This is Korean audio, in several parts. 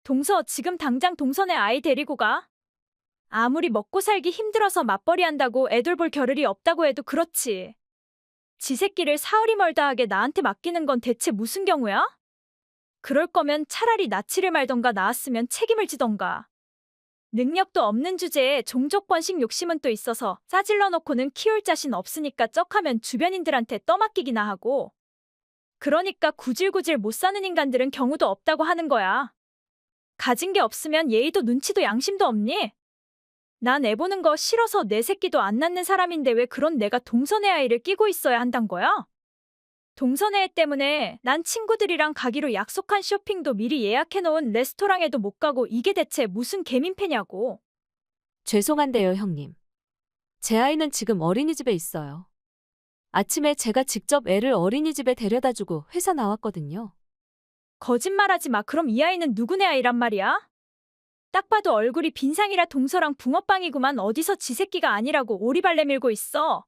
동서, 지금 당장 동선에 아이 데리고 가. 아무리 먹고 살기 힘들어서 맞벌이 한다고 애돌 볼 겨를이 없다고 해도 그렇지. 지 새끼를 사흘이 멀다 하게 나한테 맡기는 건 대체 무슨 경우야? 그럴 거면 차라리 나치를 말던가 나았으면 책임을 지던가. 능력도 없는 주제에 종족 번식 욕심은 또 있어서 싸질러 놓고는 키울 자신 없으니까 쩍하면 주변인들한테 떠맡기기나 하고. 그러니까 구질구질 못 사는 인간들은 경우도 없다고 하는 거야. 가진 게 없으면 예의도 눈치도 양심도 없니? 난 애 보는 거 싫어서 내 새끼도 안 낳는 사람인데 왜 그런 내가 동선애 아이를 끼고 있어야 한단 거야? 동선애 애 때문에 난 친구들이랑 가기로 약속한 쇼핑도 미리 예약해놓은 레스토랑에도 못 가고 이게 대체 무슨 개민폐냐고. 죄송한데요, 형님. 제 아이는 지금 어린이집에 있어요. 아침에 제가 직접 애를 어린이집에 데려다주고 회사 나왔거든요. 거짓말하지 마. 그럼 이 아이는 누구네 아이란 말이야? 딱 봐도 얼굴이 빈상이라 동서랑 붕어빵이구만. 어디서 지 새끼가 아니라고 오리발내 밀고 있어.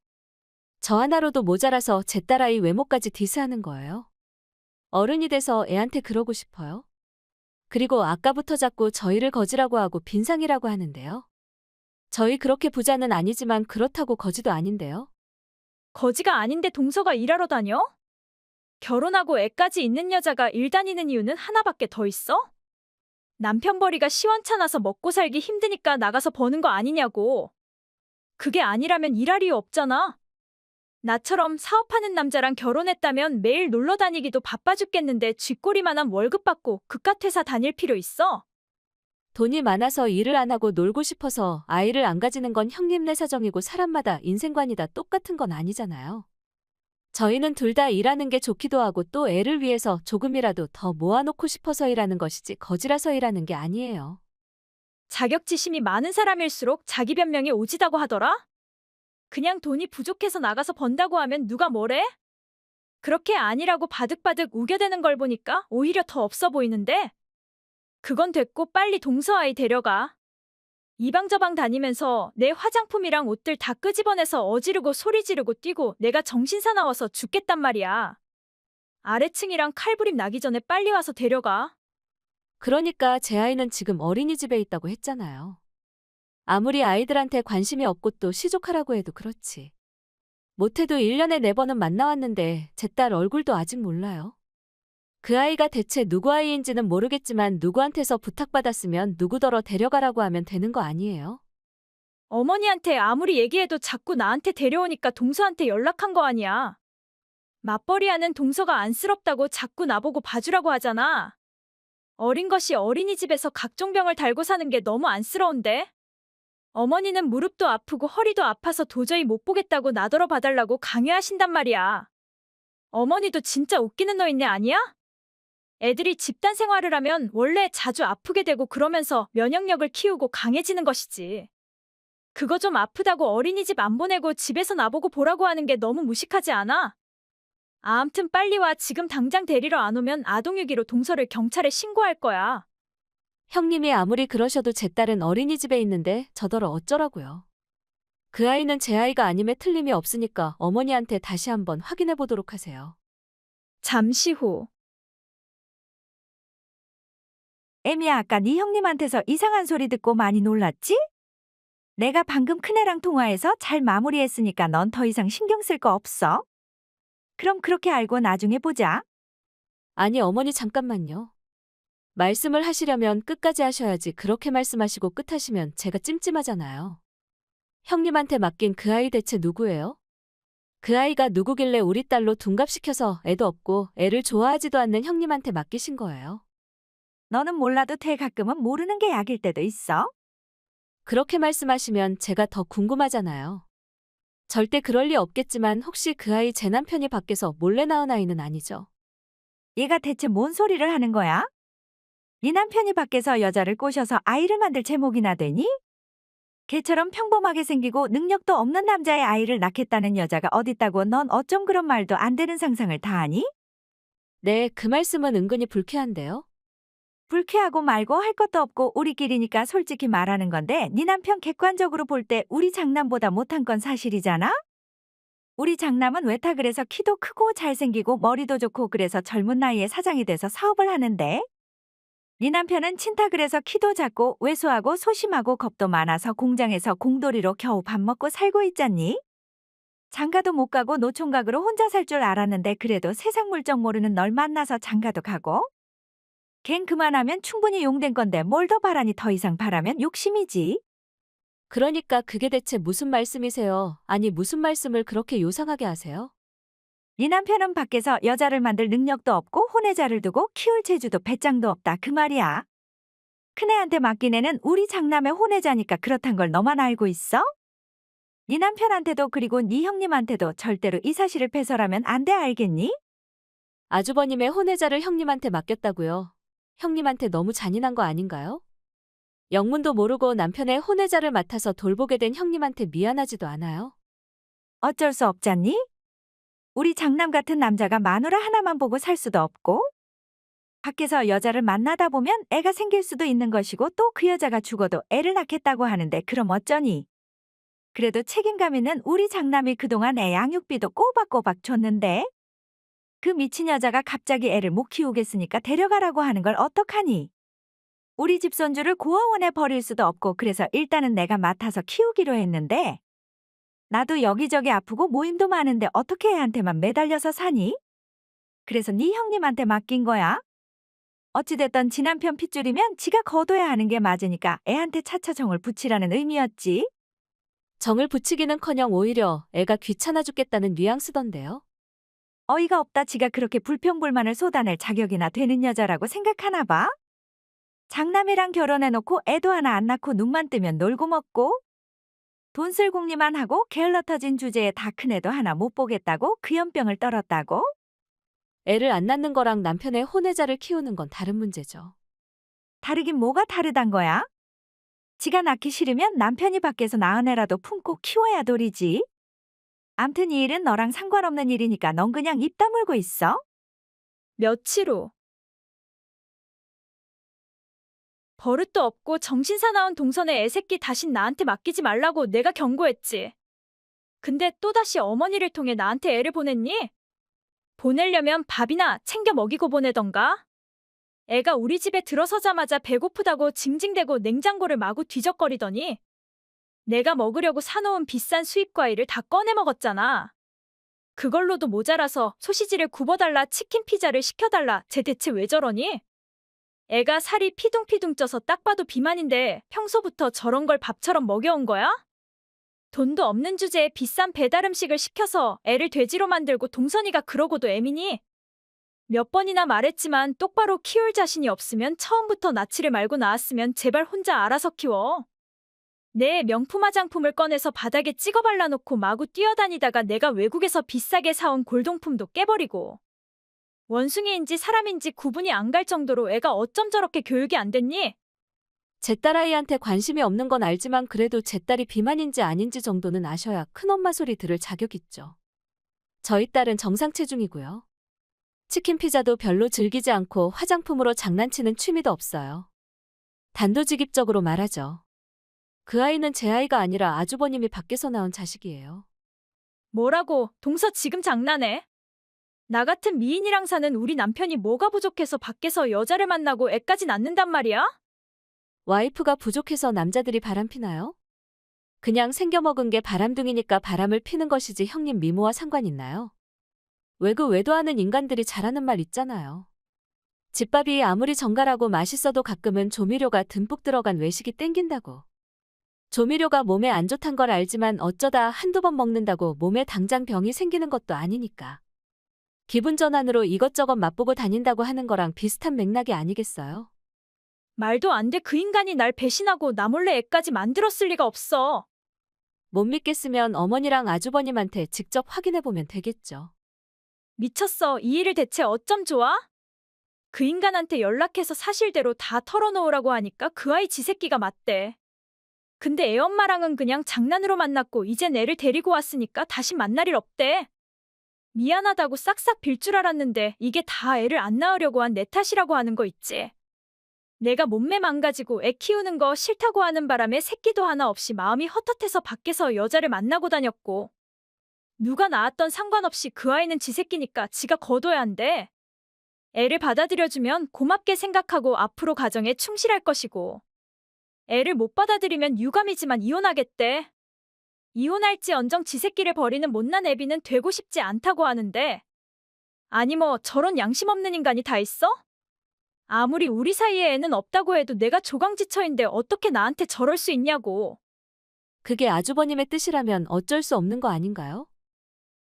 저 하나로도 모자라서 제 딸아이 외모까지 디스하는 거예요. 어른이 돼서 애한테 그러고 싶어요. 그리고 아까부터 자꾸 저희를 거지라고 하고 빈상이라고 하는데요. 저희 그렇게 부자는 아니지만 그렇다고 거지도 아닌데요. 거지가 아닌데 동서가 일하러 다녀? 결혼하고 애까지 있는 여자가 일 다니는 이유는 하나밖에 더 있어? 남편벌이가 시원찮아서 먹고 살기 힘드니까 나가서 버는 거 아니냐고. 그게 아니라면 일할 이유 없잖아. 나처럼 사업하는 남자랑 결혼했다면 매일 놀러 다니기도 바빠 죽겠는데 쥐꼬리만한 월급 받고 그깟 회사 다닐 필요 있어? 돈이 많아서 일을 안 하고 놀고 싶어서 아이를 안 가지는 건 형님네 사정이고 사람마다 인생관이 다 똑같은 건 아니잖아요. 저희는 둘 다 일하는 게 좋기도 하고 또 애를 위해서 조금이라도 더 모아놓고 싶어서 일하는 것이지 거지라서 일하는 게 아니에요. 자격지심이 많은 사람일수록 자기 변명이 오지다고 하더라? 그냥 돈이 부족해서 나가서 번다고 하면 누가 뭐래? 그렇게 아니라고 바득바득 우겨대는 걸 보니까 오히려 더 없어 보이는데? 그건 됐고 빨리 동서 아이 데려가. 이방저방 다니면서 내 화장품이랑 옷들 다 끄집어내서 어지르고 소리 지르고 뛰고 내가 정신 사나워서 죽겠단 말이야. 아래층이랑 칼부림 나기 전에 빨리 와서 데려가. 그러니까 제 아이는 지금 어린이집에 있다고 했잖아요. 아무리 아이들한테 관심이 없고 또 시족하라고 해도 그렇지. 못해도 1년에 4번은 만나왔는데 제 딸 얼굴도 아직 몰라요. 그 아이가 대체 누구 아이인지는 모르겠지만 누구한테서 부탁받았으면 누구더러 데려가라고 하면 되는 거 아니에요? 어머니한테 아무리 얘기해도 자꾸 나한테 데려오니까 동서한테 연락한 거 아니야. 맞벌이하는 동서가 안쓰럽다고 자꾸 나보고 봐주라고 하잖아. 어린 것이 어린이집에서 각종 병을 달고 사는 게 너무 안쓰러운데? 어머니는 무릎도 아프고 허리도 아파서 도저히 못 보겠다고 나더러 봐달라고 강요하신단 말이야. 어머니도 진짜 웃기는 노인네 아니야? 애들이 집단 생활을 하면 원래 자주 아프게 되고 그러면서 면역력을 키우고 강해지는 것이지. 그거 좀 아프다고 어린이집 안 보내고 집에서 나보고 보라고 하는 게 너무 무식하지 않아? 아무튼 빨리 와. 지금 당장 데리러 안 오면 아동유기로 동서를 경찰에 신고할 거야. 형님이 아무리 그러셔도 제 딸은 어린이집에 있는데 저더러 어쩌라고요. 그 아이는 제 아이가 아님에 틀림이 없으니까 어머니한테 다시 한번 확인해 보도록 하세요. 잠시 후. 애미야, 아까 네 형님한테서 이상한 소리 듣고 많이 놀랐지? 내가 방금 큰애랑 통화해서 잘 마무리했으니까 넌 더 이상 신경 쓸 거 없어. 그럼 그렇게 알고 나중에 보자. 아니 어머니 잠깐만요. 말씀을 하시려면 끝까지 하셔야지 그렇게 말씀하시고 끝하시면 제가 찜찜하잖아요. 형님한테 맡긴 그 아이 대체 누구예요? 그 아이가 누구길래 우리 딸로 둔갑시켜서 애도 없고 애를 좋아하지도 않는 형님한테 맡기신 거예요? 너는 몰라도 돼. 가끔은 모르는 게 약일 때도 있어. 그렇게 말씀하시면 제가 더 궁금하잖아요. 절대 그럴 리 없겠지만 혹시 그 아이 제 남편이 밖에서 몰래 낳은 아이는 아니죠? 얘가 대체 뭔 소리를 하는 거야? 네 남편이 밖에서 여자를 꼬셔서 아이를 만들 제목이나 되니? 걔처럼 평범하게 생기고 능력도 없는 남자의 아이를 낳겠다는 여자가 어딨다고. 넌 어쩜 그런 말도 안 되는 상상을 다 하니? 네, 그 말씀은 은근히 불쾌한데요. 불쾌하고 말고 할 것도 없고 우리끼리니까 솔직히 말하는 건데 네 남편 객관적으로 볼 때 우리 장남보다 못한 건 사실이잖아? 우리 장남은 외타 그래서 키도 크고 잘생기고 머리도 좋고 그래서 젊은 나이에 사장이 돼서 사업을 하는데 네 남편은 친탁을 해서 키도 작고 왜소하고 소심하고 겁도 많아서 공장에서 공돌이로 겨우 밥 먹고 살고 있잖니? 장가도 못 가고 노총각으로 혼자 살 줄 알았는데 그래도 세상 물정 모르는 널 만나서 장가도 가고? 걘 그만하면 충분히 용된 건데 뭘 더 바라니 더 이상 바라면 욕심이지. 그러니까 그게 대체 무슨 말씀이세요? 아니, 무슨 말씀을 그렇게 요상하게 하세요? 네 남편은 밖에서 여자를 만들 능력도 없고 혼외자를 두고 키울 재주도 배짱도 없다 그 말이야. 큰애한테 맡긴 애는 우리 장남의 혼외자니까 그렇단 걸 너만 알고 있어? 네 남편한테도 그리고 네 형님한테도 절대로 이 사실을 배설하면 안 돼 알겠니? 아주버님의 혼외자를 형님한테 맡겼다고요? 형님한테 너무 잔인한 거 아닌가요? 영문도 모르고 남편의 혼외자를 맡아서 돌보게 된 형님한테 미안하지도 않아요? 어쩔 수 없잖니? 우리 장남 같은 남자가 마누라 하나만 보고 살 수도 없고 밖에서 여자를 만나다 보면 애가 생길 수도 있는 것이고 또 그 여자가 죽어도 애를 낳겠다고 하는데 그럼 어쩌니? 그래도 책임감 있는 우리 장남이 그동안 애 양육비도 꼬박꼬박 줬는데 그 미친 여자가 갑자기 애를 못 키우겠으니까 데려가라고 하는 걸 어떡하니? 우리 집 손주를 고아원에 버릴 수도 없고 그래서 일단은 내가 맡아서 키우기로 했는데 나도 여기저기 아프고 모임도 많은데 어떻게 애한테만 매달려서 사니? 그래서 네 형님한테 맡긴 거야. 어찌됐든 지 남편 핏줄이면 지가 거둬야 하는 게 맞으니까 애한테 차차 정을 붙이라는 의미였지. 정을 붙이기는커녕 오히려 애가 귀찮아 죽겠다는 뉘앙스던데요. 어이가 없다 지가 그렇게 불평불만을 쏟아낼 자격이나 되는 여자라고 생각하나 봐. 장남이랑 결혼해놓고 애도 하나 안 낳고 눈만 뜨면 놀고 먹고 돈 쓸 궁리만 하고 게을러 터진 주제에 다 큰 애도 하나 못 보겠다고 그 연병을 떨었다고? 애를 안 낳는 거랑 남편의 혼외자를 키우는 건 다른 문제죠. 다르긴 뭐가 다르단 거야? 지가 낳기 싫으면 남편이 밖에서 낳은 애라도 품고 키워야 도리지. 암튼 이 일은 너랑 상관없는 일이니까 넌 그냥 입 다물고 있어. 며칠 후. 버릇도 없고 정신 사나운 동선의 애새끼 다신 나한테 맡기지 말라고 내가 경고했지. 근데 또다시 어머니를 통해 나한테 애를 보냈니? 보내려면 밥이나 챙겨 먹이고 보내던가? 애가 우리 집에 들어서자마자 배고프다고 징징대고 냉장고를 마구 뒤적거리더니 내가 먹으려고 사놓은 비싼 수입 과일을 다 꺼내 먹었잖아. 그걸로도 모자라서 소시지를 굽어달라 치킨 피자를 시켜달라 쟤 대체 왜 저러니? 애가 살이 피둥피둥 쪄서 딱 봐도 비만인데 평소부터 저런 걸 밥처럼 먹여온 거야? 돈도 없는 주제에 비싼 배달 음식을 시켜서 애를 돼지로 만들고 동선이가 그러고도 애미니? 몇 번이나 말했지만 똑바로 키울 자신이 없으면 처음부터 낳지를 말고 낳았으면 제발 혼자 알아서 키워. 내 명품 화장품을 꺼내서 바닥에 찍어 발라놓고 마구 뛰어다니다가 내가 외국에서 비싸게 사온 골동품도 깨버리고. 원숭이인지 사람인지 구분이 안 갈 정도로 애가 어쩜 저렇게 교육이 안 됐니? 제 딸아이한테 관심이 없는 건 알지만 그래도 제 딸이 비만인지 아닌지 정도는 아셔야 큰엄마 소리 들을 자격 있죠. 저희 딸은 정상 체중이고요. 치킨 피자도 별로 즐기지 않고 화장품으로 장난치는 취미도 없어요. 단도직입적으로 말하죠. 그 아이는 제 아이가 아니라 아주버님이 밖에서 낳은 자식이에요. 뭐라고? 동서 지금 장난해? 나 같은 미인이랑 사는 우리 남편이 뭐가 부족해서 밖에서 여자를 만나고 애까지 낳는단 말이야? 와이프가 부족해서 남자들이 바람피나요? 그냥 생겨먹은 게 바람둥이니까 바람을 피는 것이지 형님 미모와 상관 있나요? 외구 외도하는 인간들이 잘하는 말 있잖아요. 집밥이 아무리 정갈하고 맛있어도 가끔은 조미료가 듬뿍 들어간 외식이 땡긴다고. 조미료가 몸에 안 좋단 걸 알지만 어쩌다 한두 번 먹는다고 몸에 당장 병이 생기는 것도 아니니까. 기분 전환으로 이것저것 맛보고 다닌다고 하는 거랑 비슷한 맥락이 아니겠어요? 말도 안 돼. 그 인간이 날 배신하고 나 몰래 애까지 만들었을 리가 없어. 못 믿겠으면 어머니랑 아주버님한테 직접 확인해보면 되겠죠. 미쳤어. 이 일을 대체 어쩜 좋아? 그 인간한테 연락해서 사실대로 다 털어놓으라고 하니까 그 아이 지 새끼가 맞대. 근데 애 엄마랑은 그냥 장난으로 만났고 이젠 애를 데리고 왔으니까 다시 만날 일 없대. 미안하다고 싹싹 빌 줄 알았는데 이게 다 애를 안 낳으려고 한 내 탓이라고 하는 거 있지. 내가 몸매 망가지고 애 키우는 거 싫다고 하는 바람에 새끼도 하나 없이 마음이 헛헛해서 밖에서 여자를 만나고 다녔고. 누가 낳았던 상관없이 그 아이는 지 새끼니까 지가 거둬야 한대. 애를 받아들여주면 고맙게 생각하고 앞으로 가정에 충실할 것이고, 애를 못 받아들이면 유감이지만 이혼하겠대. 이혼할지언정 지 새끼를 버리는 못난 애비는 되고 싶지 않다고 하는데, 아니 뭐 저런 양심 없는 인간이 다 있어? 아무리 우리 사이에 애는 없다고 해도 내가 조강지처인데 어떻게 나한테 저럴 수 있냐고. 그게 아주버님의 뜻이라면 어쩔 수 없는 거 아닌가요?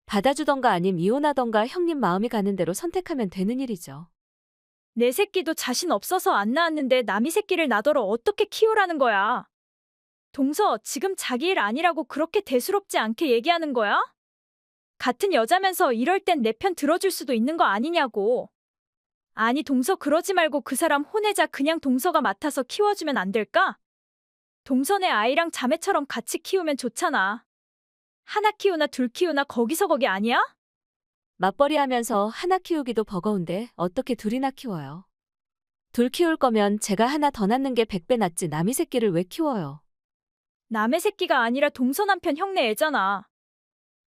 받아주던가 아님 이혼하던가 형님 마음이 가는 대로 선택하면 되는 일이죠. 내 새끼도 자신 없어서 안 낳았는데 남이 새끼를 나더러 어떻게 키우라는 거야. 동서, 지금 자기 일 아니라고 그렇게 대수롭지 않게 얘기하는 거야? 같은 여자면서 이럴 땐 내 편 들어줄 수도 있는 거 아니냐고. 아니 동서, 그러지 말고 그 사람 혼내자. 그냥 동서가 맡아서 키워주면 안 될까? 동서네 아이랑 자매처럼 같이 키우면 좋잖아. 하나 키우나 둘 키우나 거기서 거기 아니야? 맞벌이 하면서 하나 키우기도 버거운데 어떻게 둘이나 키워요? 둘 키울 거면 제가 하나 더 낳는 게 100배 낫지 남의 새끼를 왜 키워요? 남의 새끼가 아니라 동서 남편 형네 애잖아.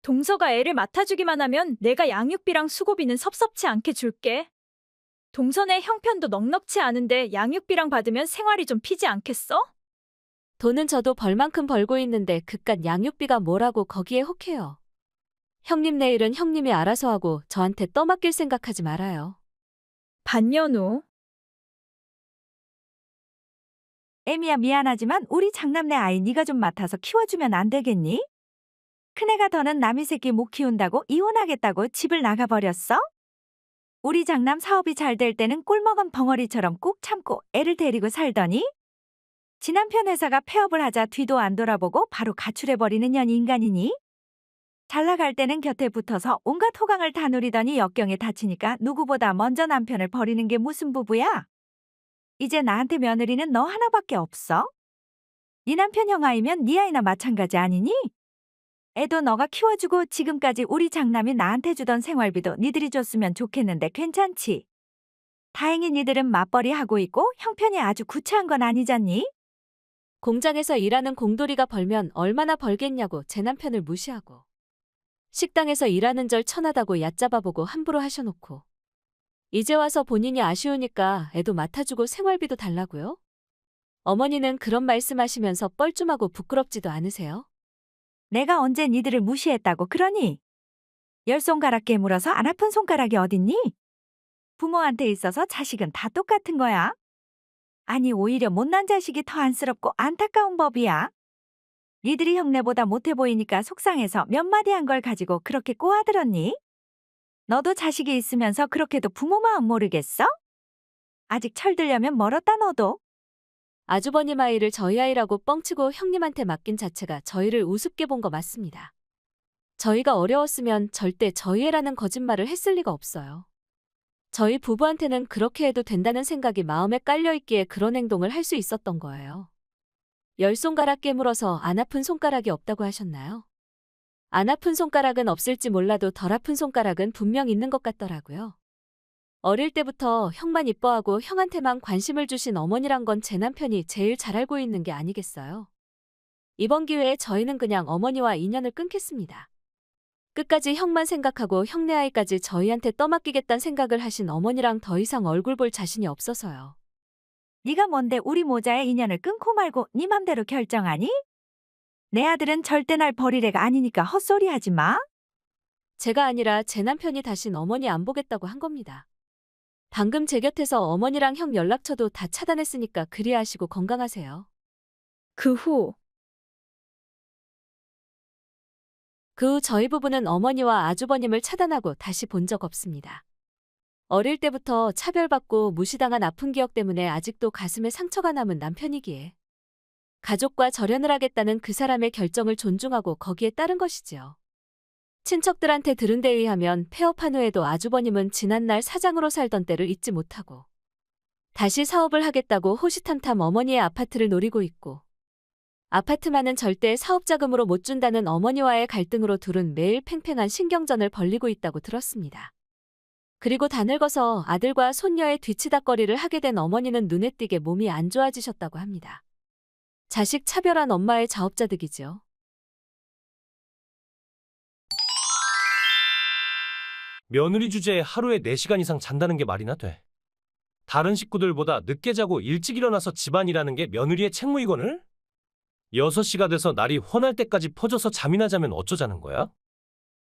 동서가 애를 맡아주기만 하면 내가 양육비랑 수고비는 섭섭치 않게 줄게. 동서네 형편도 넉넉치 않은데 양육비랑 받으면 생활이 좀 피지 않겠어? 돈은 저도 벌만큼 벌고 있는데 그깟 양육비가 뭐라고 거기에 혹해요. 형님 내일은 형님이 알아서 하고 저한테 떠맡길 생각하지 말아요. 반년후. 애미야, 미안하지만 우리 장남내 아이 네가 좀 맡아서 키워주면 안 되겠니? 큰애가 더는 남의 새끼 못 키운다고 이혼하겠다고 집을 나가버렸어? 우리 장남 사업이 잘 될 때는 꿀먹은 벙어리처럼 꾹 참고 애를 데리고 살더니 지 남편 회사가 폐업을 하자 뒤도 안 돌아보고 바로 가출해버리는 년 인간이니? 잘 나갈 때는 곁에 붙어서 온갖 호강을 다 누리더니 역경에 다치니까 누구보다 먼저 남편을 버리는 게 무슨 부부야? 이제 나한테 며느리는 너 하나밖에 없어? 네 남편 형 아이면 네 아이나 마찬가지 아니니? 애도 너가 키워주고 지금까지 우리 장남이 나한테 주던 생활비도 니들이 줬으면 좋겠는데 괜찮지? 다행히 니들은 맞벌이 하고 있고 형편이 아주 구차한 건 아니잖니? 공장에서 일하는 공돌이가 벌면 얼마나 벌겠냐고 제 남편을 무시하고 식당에서 일하는 절 천하다고 얕잡아보고 함부로 하셔놓고 이제 와서 본인이 아쉬우니까 애도 맡아주고 생활비도 달라고요? 어머니는 그런 말씀하시면서 뻘쭘하고 부끄럽지도 않으세요? 내가 언제 니들을 무시했다고 그러니? 열 손가락 깨물어서 안 아픈 손가락이 어딨니? 부모한테 있어서 자식은 다 똑같은 거야. 아니 오히려 못난 자식이 더 안쓰럽고 안타까운 법이야. 니들이 형네보다 못해 보이니까 속상해서 몇 마디 한 걸 가지고 그렇게 꼬아들었니? 너도 자식이 있으면서 그렇게도 부모 마음 모르겠어? 아직 철들려면 멀었다 너도. 아주버님 아이를 저희 아이라고 뻥치고 형님한테 맡긴 자체가 저희를 우습게 본 거 맞습니다. 저희가 어려웠으면 절대 저희 애라는 거짓말을 했을 리가 없어요. 저희 부부한테는 그렇게 해도 된다는 생각이 마음에 깔려있기에 그런 행동을 할 수 있었던 거예요. 열 손가락 깨물어서 안 아픈 손가락이 없다고 하셨나요? 안 아픈 손가락은 없을지 몰라도 덜 아픈 손가락은 분명 있는 것 같더라고요. 어릴 때부터 형만 이뻐하고 형한테만 관심을 주신 어머니란 건 제 남편이 제일 잘 알고 있는 게 아니겠어요? 이번 기회에 저희는 그냥 어머니와 인연을 끊겠습니다. 끝까지 형만 생각하고 형네 아이까지 저희한테 떠맡기겠다는 생각을 하신 어머니랑 더 이상 얼굴 볼 자신이 없어서요. 네가 뭔데 우리 모자의 인연을 끊고 말고 네 맘대로 결정하니? 내 아들은 절대 날 버릴 애가 아니니까 헛소리 하지 마. 제가 아니라 제 남편이 다신 어머니 안 보겠다고 한 겁니다. 방금 제 곁에서 어머니랑 형 연락처도 다 차단했으니까 그리 하시고 건강하세요. 그 후 저희 부부는 어머니와 아주버님을 차단하고 다시 본 적 없습니다. 어릴 때부터 차별받고 무시당한 아픈 기억 때문에 아직도 가슴에 상처가 남은 남편이기에 가족과 절연을 하겠다는 그 사람의 결정을 존중하고 거기에 따른 것이지요. 친척들한테 들은 데 의하면 폐업한 후에도 아주버님은 지난날 사장으로 살던 때를 잊지 못하고 다시 사업을 하겠다고 호시탐탐 어머니의 아파트를 노리고 있고 아파트만은 절대 사업자금으로 못 준다는 어머니와의 갈등으로 둘은 매일 팽팽한 신경전을 벌이고 있다고 들었습니다. 그리고 다 늙어서 아들과 손녀의 뒤치다꺼리를 하게 된 어머니는 눈에 띄게 몸이 안 좋아지셨다고 합니다. 자식 차별한 엄마의 자업자득이죠. 며느리 주제에 하루에 4시간 이상 잔다는 게 말이나 돼. 다른 식구들보다 늦게 자고 일찍 일어나서 집안일하는 게 며느리의 책무이거늘? 6시가 돼서 날이 훤할 때까지 퍼져서 잠이나 자면 어쩌자는 거야?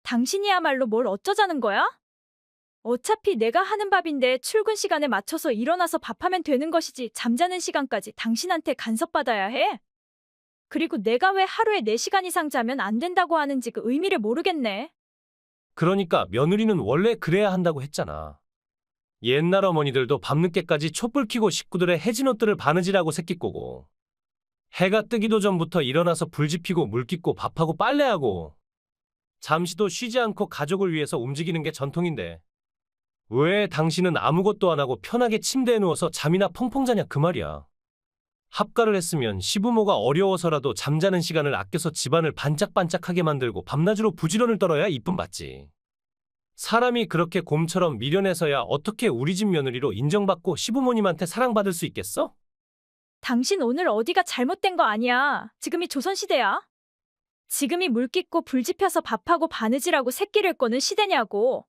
당신이야말로 뭘 어쩌자는 거야? 어차피 내가 하는 밥인데 출근 시간에 맞춰서 일어나서 밥하면 되는 것이지 잠자는 시간까지 당신한테 간섭받아야 해? 그리고 내가 왜 하루에 4시간 이상 자면 안 된다고 하는지 그 의미를 모르겠네. 그러니까 며느리는 원래 그래야 한다고 했잖아. 옛날 어머니들도 밤늦게까지 촛불 켜고 식구들의 해진옷들을 바느질하고 새끼 꼬고 해가 뜨기도 전부터 일어나서 불 지피고 물 깃고 밥하고 빨래하고 잠시도 쉬지 않고 가족을 위해서 움직이는 게 전통인데 왜 당신은 아무것도 안 하고 편하게 침대에 누워서 잠이나 펑펑 자냐 그 말이야. 합가를 했으면 시부모가 어려워서라도 잠자는 시간을 아껴서 집안을 반짝반짝하게 만들고 밤낮으로 부지런을 떨어야 이쁨 받지. 사람이 그렇게 곰처럼 미련해서야 어떻게 우리 집 며느리로 인정받고 시부모님한테 사랑받을 수 있겠어? 당신 오늘 어디가 잘못된 거 아니야. 지금이 조선시대야. 지금이 물 깃고 불 지펴서 밥하고 바느질하고 새끼를 꼬는 시대냐고.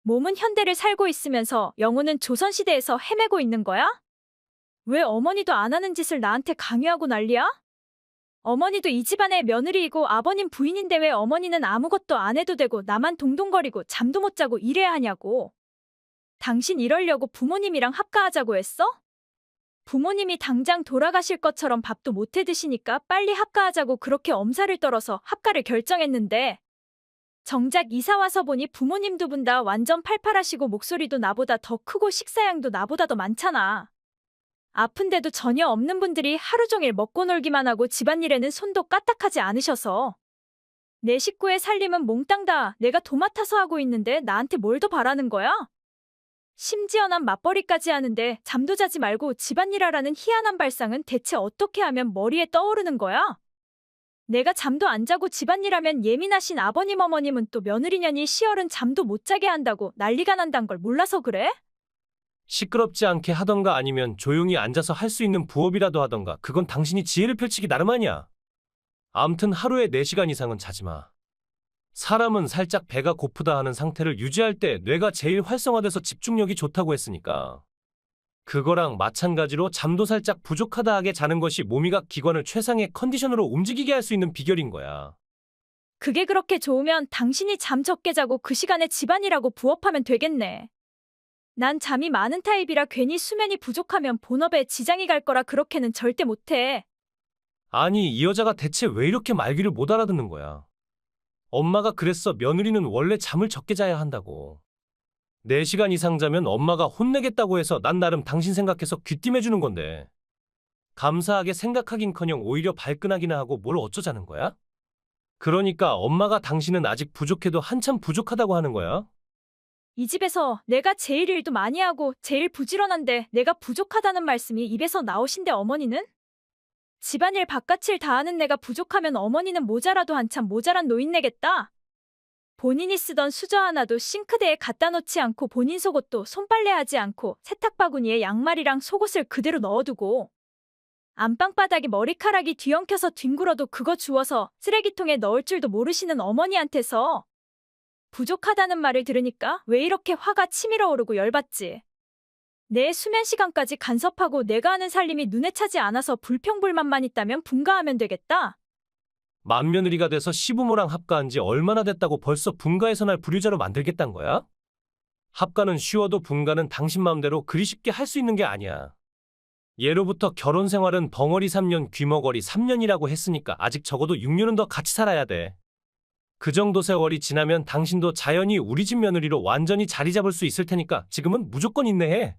몸은 현대를 살고 있으면서 영혼은 조선시대에서 헤매고 있는 거야? 왜 어머니도 안 하는 짓을 나한테 강요하고 난리야? 어머니도 이 집안의 며느리이고 아버님 부인인데 왜 어머니는 아무것도 안 해도 되고 나만 동동거리고 잠도 못 자고 이래야 하냐고. 당신 이러려고 부모님이랑 합가하자고 했어? 부모님이 당장 돌아가실 것처럼 밥도 못 해 드시니까 빨리 합가하자고 그렇게 엄살을 떨어서 합가를 결정했는데 정작 이사 와서 보니 부모님 두 분 다 완전 팔팔하시고 목소리도 나보다 더 크고 식사량도 나보다 더 많잖아. 아픈데도 전혀 없는 분들이 하루 종일 먹고 놀기만 하고 집안일에는 손도 까딱하지 않으셔서 내 식구의 살림은 몽땅 다 내가 도맡아서 하고 있는데 나한테 뭘 더 바라는 거야? 심지어 난 맞벌이까지 하는데 잠도 자지 말고 집안일하라는 희한한 발상은 대체 어떻게 하면 머리에 떠오르는 거야? 내가 잠도 안 자고 집안일하면 예민하신 아버님 어머님은 또 며느리년이 시어른 잠도 못 자게 한다고 난리가 난단 걸 몰라서 그래? 시끄럽지 않게 하던가 아니면 조용히 앉아서 할 수 있는 부업이라도 하던가 그건 당신이 지혜를 펼치기 나름 아니야. 암튼 하루에 4시간 이상은 자지 마. 사람은 살짝 배가 고프다 하는 상태를 유지할 때 뇌가 제일 활성화돼서 집중력이 좋다고 했으니까. 그거랑 마찬가지로 잠도 살짝 부족하다 하게 자는 것이 몸이각 기관을 최상의 컨디션으로 움직이게 할 수 있는 비결인 거야. 그게 그렇게 좋으면 당신이 잠 적게 자고 그 시간에 집안일하고 부업하면 되겠네. 난 잠이 많은 타입이라 괜히 수면이 부족하면 본업에 지장이 갈 거라 그렇게는 절대 못해. 아니, 이 여자가 대체 왜 이렇게 말귀를 못 알아듣는 거야? 엄마가 그랬어. 며느리는 원래 잠을 적게 자야 한다고. 4시간 이상 자면 엄마가 혼내겠다고 해서 난 나름 당신 생각해서 귀띔해주는 건데. 감사하게 생각하긴커녕 오히려 발끈하기나 하고 뭘 어쩌자는 거야? 그러니까 엄마가 당신은 아직 부족해도 한참 부족하다고 하는 거야? 이 집에서 내가 제일 일도 많이 하고 제일 부지런한데 내가 부족하다는 말씀이 입에서 나오신데 어머니는? 집안일 바깥일 다 하는 내가 부족하면 어머니는 모자라도 한참 모자란 노인네겠다. 본인이 쓰던 수저 하나도 싱크대에 갖다 놓지 않고 본인 속옷도 손빨래하지 않고 세탁바구니에 양말이랑 속옷을 그대로 넣어두고 안방바닥에 머리카락이 뒤엉켜서 뒹굴어도 그거 주워서 쓰레기통에 넣을 줄도 모르시는 어머니한테서 부족하다는 말을 들으니까 왜 이렇게 화가 치밀어 오르고 열받지. 내 수면 시간까지 간섭하고 내가 하는 살림이 눈에 차지 않아서 불평불만만 있다면 분가하면 되겠다. 맏며느리가 돼서 시부모랑 합가한 지 얼마나 됐다고 벌써 분가해서 날 불효자로 만들겠단 거야? 합가는 쉬워도 분가는 당신 마음대로 그리 쉽게 할 수 있는 게 아니야. 예로부터 결혼 생활은 벙어리 3년 귀머거리 3년이라고 했으니까 아직 적어도 6년은 더 같이 살아야 돼. 그 정도 세월이 지나면 당신도 자연히 우리 집 며느리로 완전히 자리 잡을 수 있을 테니까 지금은 무조건 인내해.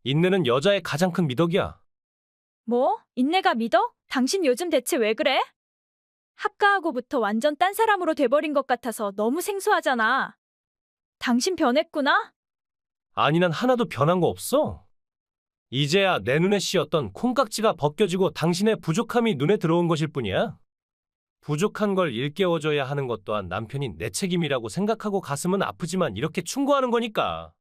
인내는 여자의 가장 큰 미덕이야. 뭐? 인내가 믿어? 당신 요즘 대체 왜 그래? 합가하고부터 완전 딴 사람으로 돼버린 것 같아서 너무 생소하잖아. 당신 변했구나? 아니, 난 하나도 변한 거 없어. 이제야 내 눈에 씌었던 콩깍지가 벗겨지고 당신의 부족함이 눈에 들어온 것일 뿐이야. 부족한 걸 일깨워줘야 하는 것 또한 남편인 내 책임이라고 생각하고 가슴은 아프지만 이렇게 충고하는 거니까.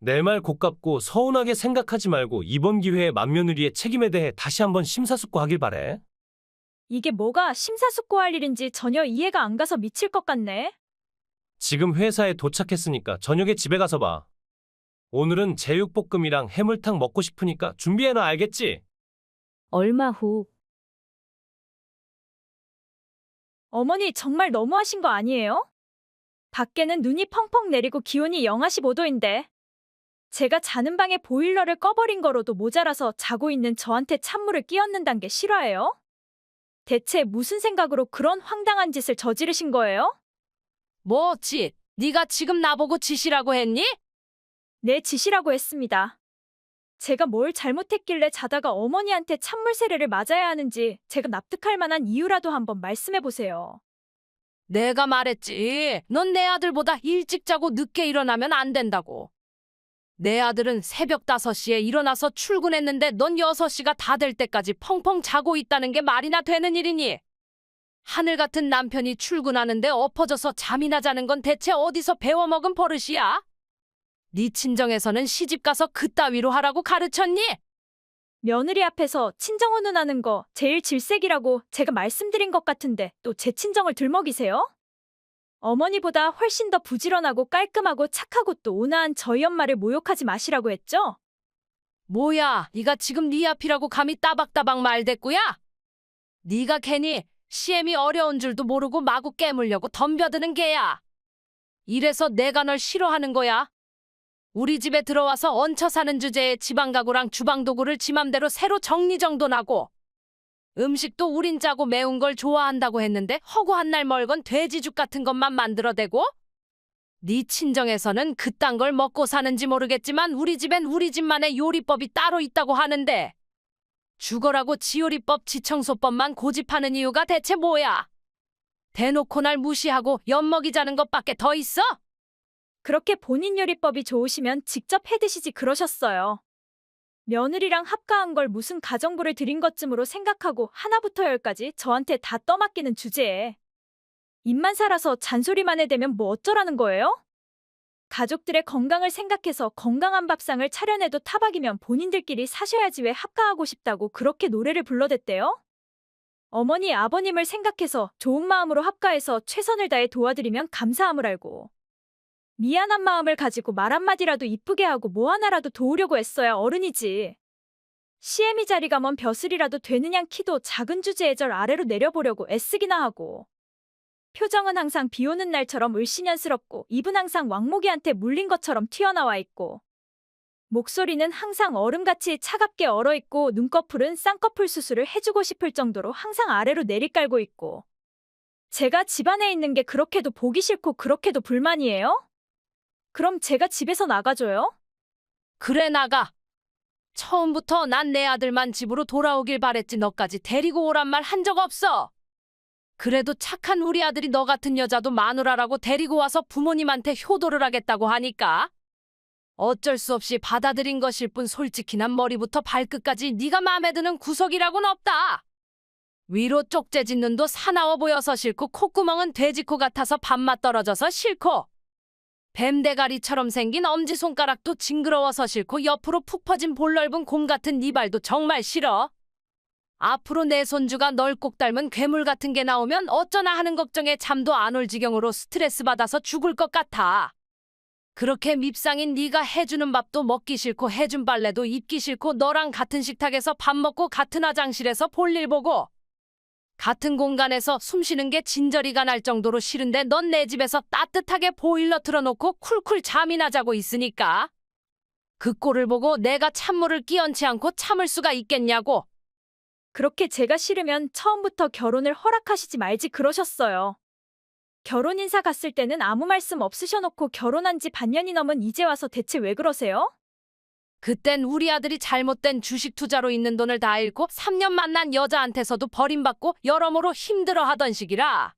내 말 고깝고 서운하게 생각하지 말고 이번 기회에 맏며느리의 책임에 대해 다시 한번 심사숙고하길 바래. 이게 뭐가 심사숙고할 일인지 전혀 이해가 안 가서 미칠 것 같네. 지금 회사에 도착했으니까 저녁에 집에 가서 봐. 오늘은 제육볶음이랑 해물탕 먹고 싶으니까 준비해놔, 알겠지? 얼마 후 어머니 정말 너무하신 거 아니에요? 밖에는 눈이 펑펑 내리고 기온이 영하 15도인데 제가 자는 방에 보일러를 꺼버린 거로도 모자라서 자고 있는 저한테 찬물을 끼얹는단 게 실화예요? 대체 무슨 생각으로 그런 황당한 짓을 저지르신 거예요? 뭐 짓? 네가 지금 나보고 짓이라고 했니? 내 짓이라고 했습니다. 제가 뭘 잘못했길래 자다가 어머니한테 찬물 세례를 맞아야 하는지 제가 납득할 만한 이유라도 한번 말씀해 보세요. 내가 말했지. 넌 내 아들보다 일찍 자고 늦게 일어나면 안 된다고. 내 아들은 새벽 5시에 일어나서 출근했는데 넌 6시가 다 될 때까지 펑펑 자고 있다는 게 말이나 되는 일이니? 하늘 같은 남편이 출근하는데 엎어져서 잠이나 자는 건 대체 어디서 배워먹은 버릇이야? 네 친정에서는 시집가서 그따위로 하라고 가르쳤니? 며느리 앞에서 친정 혼혼하는 거 제일 질색이라고 제가 말씀드린 것 같은데 또 제 친정을 들먹이세요? 어머니보다 훨씬 더 부지런하고 깔끔하고 착하고 또 온화한 저희 엄마를 모욕하지 마시라고 했죠? 뭐야, 네가 지금 네 앞이라고 감히 따박따박 말대꾸야? 네가 괜히 시엠이 어려운 줄도 모르고 마구 깨물려고 덤벼드는 게야. 이래서 내가 널 싫어하는 거야. 우리 집에 들어와서 얹혀 사는 주제에 지방 가구랑 주방 도구를 지 맘대로 새로 정리정돈하고 음식도 우린 짜고 매운 걸 좋아한다고 했는데 허구한 날 멀건 돼지죽 같은 것만 만들어대고? 네 친정에서는 그딴 걸 먹고 사는지 모르겠지만 우리 집엔 우리 집만의 요리법이 따로 있다고 하는데 죽어라고 지요리법 지청소법만 고집하는 이유가 대체 뭐야? 대놓고 날 무시하고 엿먹이자는 것밖에 더 있어? 그렇게 본인 요리법이 좋으시면 직접 해드시지 그러셨어요. 며느리랑 합가한 걸 무슨 가정부를 들인 것쯤으로 생각하고 하나부터 열까지 저한테 다 떠맡기는 주제에 입만 살아서 잔소리만 해대면 뭐 어쩌라는 거예요? 가족들의 건강을 생각해서 건강한 밥상을 차려내도 타박이면 본인들끼리 사셔야지 왜 합가하고 싶다고 그렇게 노래를 불러댔대요? 어머니 아버님을 생각해서 좋은 마음으로 합가해서 최선을 다해 도와드리면 감사함을 알고 미안한 마음을 가지고 말 한마디라도 이쁘게 하고 뭐 하나라도 도우려고 애써야 어른이지. 시애미 자리가 먼 벼슬이라도 되느냐 키도 작은 주제에 절 아래로 내려보려고 애쓰기나 하고. 표정은 항상 비 오는 날처럼 을씨년스럽고 입은 항상 왕모기한테 물린 것처럼 튀어나와 있고. 목소리는 항상 얼음같이 차갑게 얼어있고 눈꺼풀은 쌍꺼풀 수술을 해주고 싶을 정도로 항상 아래로 내리깔고 있고. 제가 집안에 있는 게 그렇게도 보기 싫고 그렇게도 불만이에요? 그럼 제가 집에서 나가줘요? 그래 나가. 처음부터 난 내 아들만 집으로 돌아오길 바랬지 너까지 데리고 오란 말 한 적 없어. 그래도 착한 우리 아들이 너 같은 여자도 마누라라고 데리고 와서 부모님한테 효도를 하겠다고 하니까 어쩔 수 없이 받아들인 것일 뿐 솔직히 난 머리부터 발끝까지 네가 마음에 드는 구석이라고는 없다. 위로 쪽재진 눈도 사나워 보여서 싫고 콧구멍은 돼지코 같아서 밥맛 떨어져서 싫고 뱀대가리처럼 생긴 엄지손가락도 징그러워서 싫고 옆으로 푹 퍼진 볼넓은 곰 같은 네 발도 정말 싫어. 앞으로 내 손주가 널 꼭 닮은 괴물 같은 게 나오면 어쩌나 하는 걱정에 잠도 안 올 지경으로 스트레스 받아서 죽을 것 같아. 그렇게 밉상인 네가 해주는 밥도 먹기 싫고 해준 빨래도 입기 싫고 너랑 같은 식탁에서 밥 먹고 같은 화장실에서 볼일 보고 같은 공간에서 숨 쉬는 게 진저리가 날 정도로 싫은데 넌 내 집에서 따뜻하게 보일러 틀어놓고 쿨쿨 잠이나 자고 있으니까 그 꼴을 보고 내가 찬물을 끼얹지 않고 참을 수가 있겠냐고. 그렇게 제가 싫으면 처음부터 결혼을 허락하시지 말지 그러셨어요. 결혼 인사 갔을 때는 아무 말씀 없으셔놓고 결혼한 지 반년이 넘은 이제 와서 대체 왜 그러세요? 그땐 우리 아들이 잘못된 주식 투자로 있는 돈을 다 잃고 3년 만난 여자한테서도 버림받고 여러모로 힘들어하던 시기라.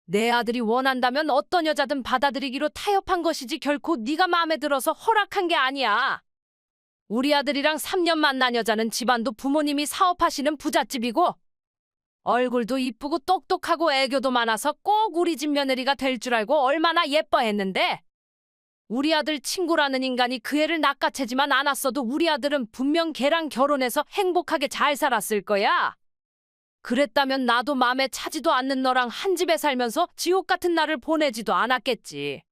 내 아들이 원한다면 어떤 여자든 받아들이기로 타협한 것이지 결코 네가 마음에 들어서 허락한 게 아니야. 우리 아들이랑 3년 만난 여자는 집안도 부모님이 사업하시는 부잣집이고 얼굴도 이쁘고 똑똑하고 애교도 많아서 꼭 우리 집 며느리가 될 줄 알고 얼마나 예뻐했는데 우리 아들 친구라는 인간이 그 애를 낚아채지만 않았어도 우리 아들은 분명 걔랑 결혼해서 행복하게 잘 살았을 거야. 그랬다면 나도 맘에 차지도 않는 너랑 한 집에 살면서 지옥 같은 날을 보내지도 않았겠지.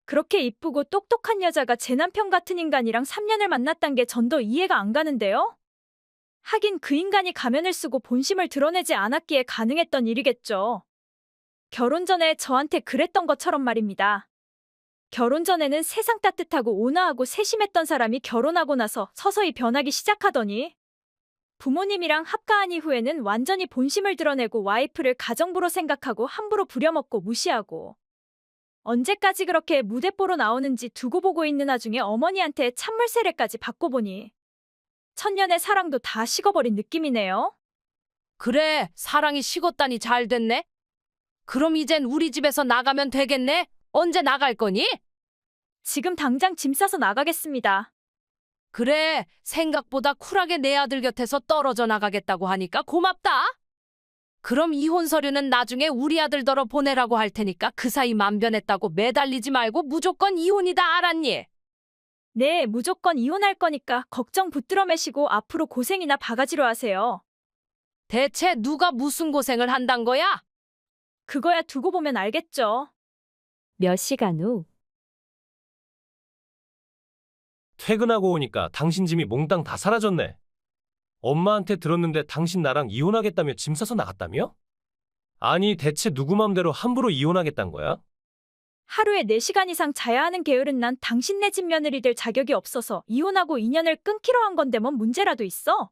그렇게 이쁘고 똑똑한 여자가 제 남편 같은 인간이랑 3년을 만났단 게 전도 이해가 안 가는데요? 하긴 그 인간이 가면을 쓰고 본심을 드러내지 않았기에 가능했던 일이겠죠. 결혼 전에 저한테 그랬던 것처럼 말입니다. 결혼 전에는 세상 따뜻하고 온화하고 세심했던 사람이 결혼하고 나서 서서히 변하기 시작하더니 부모님이랑 합가한 이후에는 완전히 본심을 드러내고 와이프를 가정부로 생각하고 함부로 부려먹고 무시하고 언제까지 그렇게 무대뽀로 나오는지 두고 보고 있는 와중에 어머니한테 찬물 세례까지 받고 보니 천년의 사랑도 다 식어버린 느낌이네요. 그래, 사랑이 식었다니 잘 됐네. 그럼 이젠 우리 집에서 나가면 되겠네? 언제 나갈 거니? 지금 당장 짐 싸서 나가겠습니다. 그래, 생각보다 쿨하게 내 아들 곁에서 떨어져 나가겠다고 하니까 고맙다. 그럼 이혼 서류는 나중에 우리 아들더러 보내라고 할 테니까 그 사이 맘 변했다고 매달리지 말고 무조건 이혼이다, 알았니? 네, 무조건 이혼할 거니까 걱정 붙들어 매시고 앞으로 고생이나 바가지로 하세요. 대체 누가 무슨 고생을 한단 거야? 그거야 두고 보면 알겠죠. 몇 시간 후. 퇴근하고 오니까 당신 짐이 몽땅 다 사라졌네. 엄마한테 들었는데 당신 나랑 이혼하겠다며 짐 싸서 나갔다며? 아니, 대체 누구 맘대로 함부로 이혼하겠단 거야? 하루에 4시간 이상 자야 하는 게으른 난 당신네 집 며느리 될 자격이 없어서 이혼하고 인연을 끊기로 한 건데 뭔 문제라도 있어?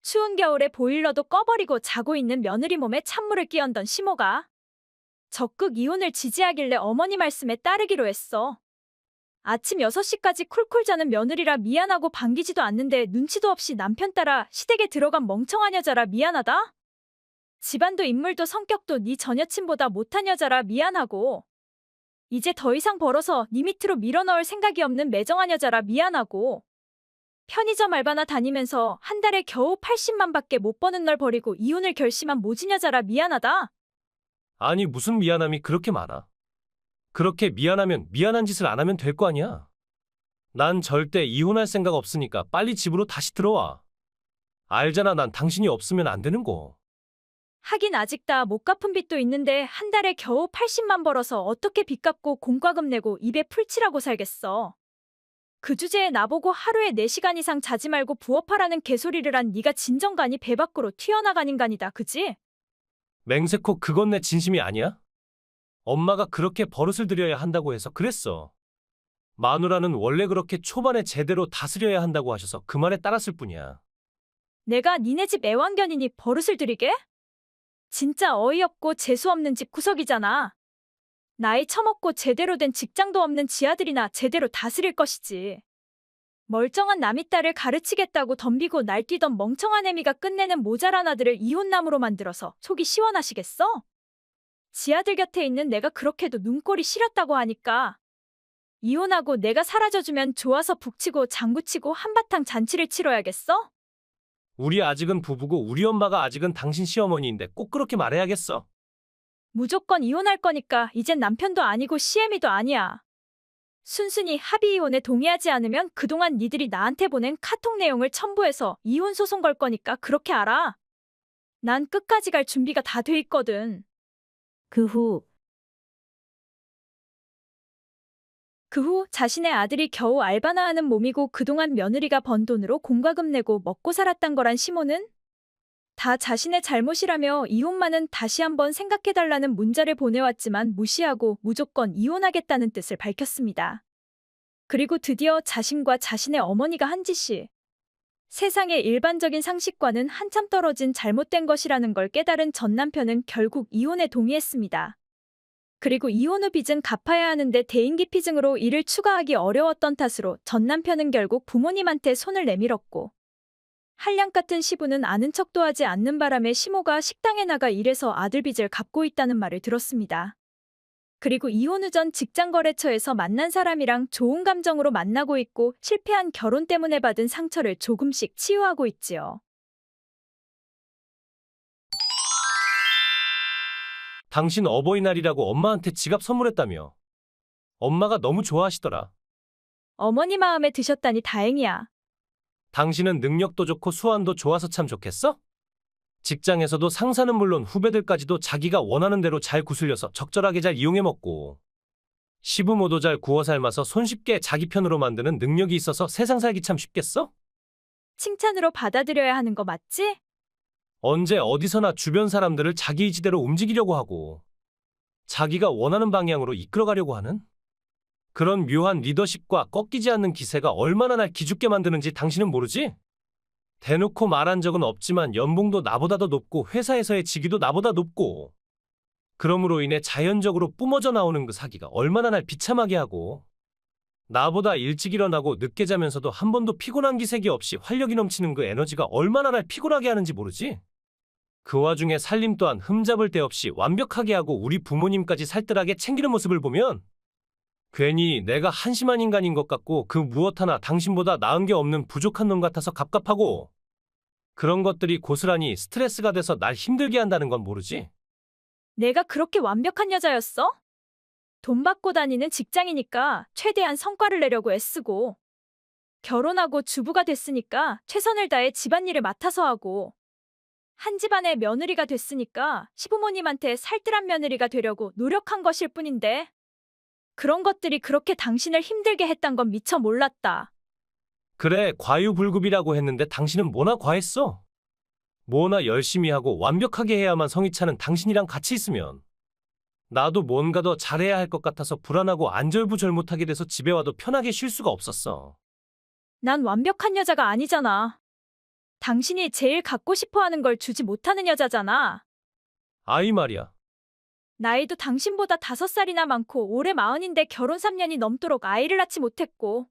추운 겨울에 보일러도 꺼버리고 자고 있는 며느리 몸에 찬물을 끼얹던 시모가 적극 이혼을 지지하길래 어머니 말씀에 따르기로 했어. 아침 6시까지 쿨쿨 자는 며느리라 미안하고 반기지도 않는데 눈치도 없이 남편 따라 시댁에 들어간 멍청한 여자라 미안하다? 집안도 인물도 성격도 네 전 여친보다 못한 여자라 미안하고 이제 더 이상 벌어서 네 밑으로 밀어넣을 생각이 없는 매정한 여자라 미안하고 편의점 알바나 다니면서 한 달에 겨우 80만 밖에 못 버는 널 버리고 이혼을 결심한 모진 여자라 미안하다? 아니, 무슨 미안함이 그렇게 많아? 그렇게 미안하면 미안한 짓을 안 하면 될 거 아니야? 난 절대 이혼할 생각 없으니까 빨리 집으로 다시 들어와. 알잖아, 난 당신이 없으면 안 되는 거. 하긴 아직 다 못 갚은 빚도 있는데 한 달에 겨우 80만 벌어서 어떻게 빚 갚고 공과금 내고 입에 풀칠하고 살겠어. 그 주제에 나보고 하루에 4시간 이상 자지 말고 부업하라는 개소리를 한 네가 진정간이 배 밖으로 튀어나간 인간이다, 그지? 맹세코 그건 내 진심이 아니야? 엄마가 그렇게 버릇을 들여야 한다고 해서 그랬어. 마누라는 원래 그렇게 초반에 제대로 다스려야 한다고 하셔서 그 말에 따랐을 뿐이야. 내가 니네 집 애완견이니 버릇을 들이게? 진짜 어이없고 재수없는 집 구석이잖아. 나이 처먹고 제대로 된 직장도 없는 지아들이나 제대로 다스릴 것이지. 멀쩡한 남의 딸을 가르치겠다고 덤비고 날뛰던 멍청한 애미가 끝내는 모자란 아들을 이혼남으로 만들어서 속이 시원하시겠어? 지아들 곁에 있는 내가 그렇게도 눈꼴이 시렸다고 하니까 이혼하고 내가 사라져주면 좋아서 북치고 장구치고 한바탕 잔치를 치러야겠어? 우리 아직은 부부고 우리 엄마가 아직은 당신 시어머니인데 꼭 그렇게 말해야겠어. 무조건 이혼할 거니까 이젠 남편도 아니고 시애미도 아니야. 순순히 합의 이혼에 동의하지 않으면 그동안 니들이 나한테 보낸 카톡 내용을 첨부해서 이혼 소송 걸 거니까 그렇게 알아. 난 끝까지 갈 준비가 다 돼 있거든. 그 후. 그 후 자신의 아들이 겨우 알바나 하는 몸이고 그동안 며느리가 번 돈으로 공과금 내고 먹고 살았단 거란 시모는 다 자신의 잘못이라며 이혼만은 다시 한번 생각해달라는 문자를 보내왔지만 무시하고 무조건 이혼하겠다는 뜻을 밝혔습니다. 그리고 드디어 자신과 자신의 어머니가 한 짓이 세상의 일반적인 상식과는 한참 떨어진 잘못된 것이라는 걸 깨달은 전 남편은 결국 이혼에 동의했습니다. 그리고 이혼 후 빚은 갚아야 하는데 대인기피증으로 이를 추가하기 어려웠던 탓으로 전 남편은 결국 부모님한테 손을 내밀었고 한량 같은 시부는 아는 척도 하지 않는 바람에 시모가 식당에 나가 일해서 아들 빚을 갚고 있다는 말을 들었습니다. 그리고 이혼 후 전 직장거래처에서 만난 사람이랑 좋은 감정으로 만나고 있고 실패한 결혼 때문에 받은 상처를 조금씩 치유하고 있지요. 당신 어버이날이라고 엄마한테 지갑 선물했다며. 엄마가 너무 좋아하시더라. 어머니 마음에 드셨다니 다행이야. 당신은 능력도 좋고 수완도 좋아서 참 좋겠어? 직장에서도 상사는 물론 후배들까지도 자기가 원하는 대로 잘 구슬려서 적절하게 잘 이용해 먹고 시부모도 잘 구워 삶아서 손쉽게 자기 편으로 만드는 능력이 있어서 세상 살기 참 쉽겠어? 칭찬으로 받아들여야 하는 거 맞지? 언제 어디서나 주변 사람들을 자기 의지대로 움직이려고 하고 자기가 원하는 방향으로 이끌어가려고 하는 그런 묘한 리더십과 꺾이지 않는 기세가 얼마나 날 기죽게 만드는지 당신은 모르지? 대놓고 말한 적은 없지만 연봉도 나보다 더 높고 회사에서의 직위도 나보다 높고 그럼으로 인해 자연적으로 뿜어져 나오는 그 사기가 얼마나 날 비참하게 하고 나보다 일찍 일어나고 늦게 자면서도 한 번도 피곤한 기색이 없이 활력이 넘치는 그 에너지가 얼마나 날 피곤하게 하는지 모르지? 그 와중에 살림 또한 흠잡을 데 없이 완벽하게 하고 우리 부모님까지 살뜰하게 챙기는 모습을 보면 괜히 내가 한심한 인간인 것 같고 그 무엇 하나 당신보다 나은 게 없는 부족한 놈 같아서 갑갑하고 그런 것들이 고스란히 스트레스가 돼서 날 힘들게 한다는 건 모르지? 내가 그렇게 완벽한 여자였어? 돈 받고 다니는 직장이니까 최대한 성과를 내려고 애쓰고 결혼하고 주부가 됐으니까 최선을 다해 집안일을 맡아서 하고 한 집안의 며느리가 됐으니까 시부모님한테 살뜰한 며느리가 되려고 노력한 것일 뿐인데 그런 것들이 그렇게 당신을 힘들게 했단 건 미처 몰랐다. 그래, 과유불급이라고 했는데 당신은 뭐나 과했어? 뭐나 열심히 하고 완벽하게 해야만 성이 차는 당신이랑 같이 있으면 나도 뭔가 더 잘해야 할 것 같아서 불안하고 안절부절 못하게 돼서 집에 와도 편하게 쉴 수가 없었어. 난 완벽한 여자가 아니잖아. 당신이 제일 갖고 싶어 하는 걸 주지 못하는 여자잖아. 아이 말이야. 나이도 당신보다 5살이나 많고 올해 40인데 결혼 3년이 넘도록 아이를 낳지 못했고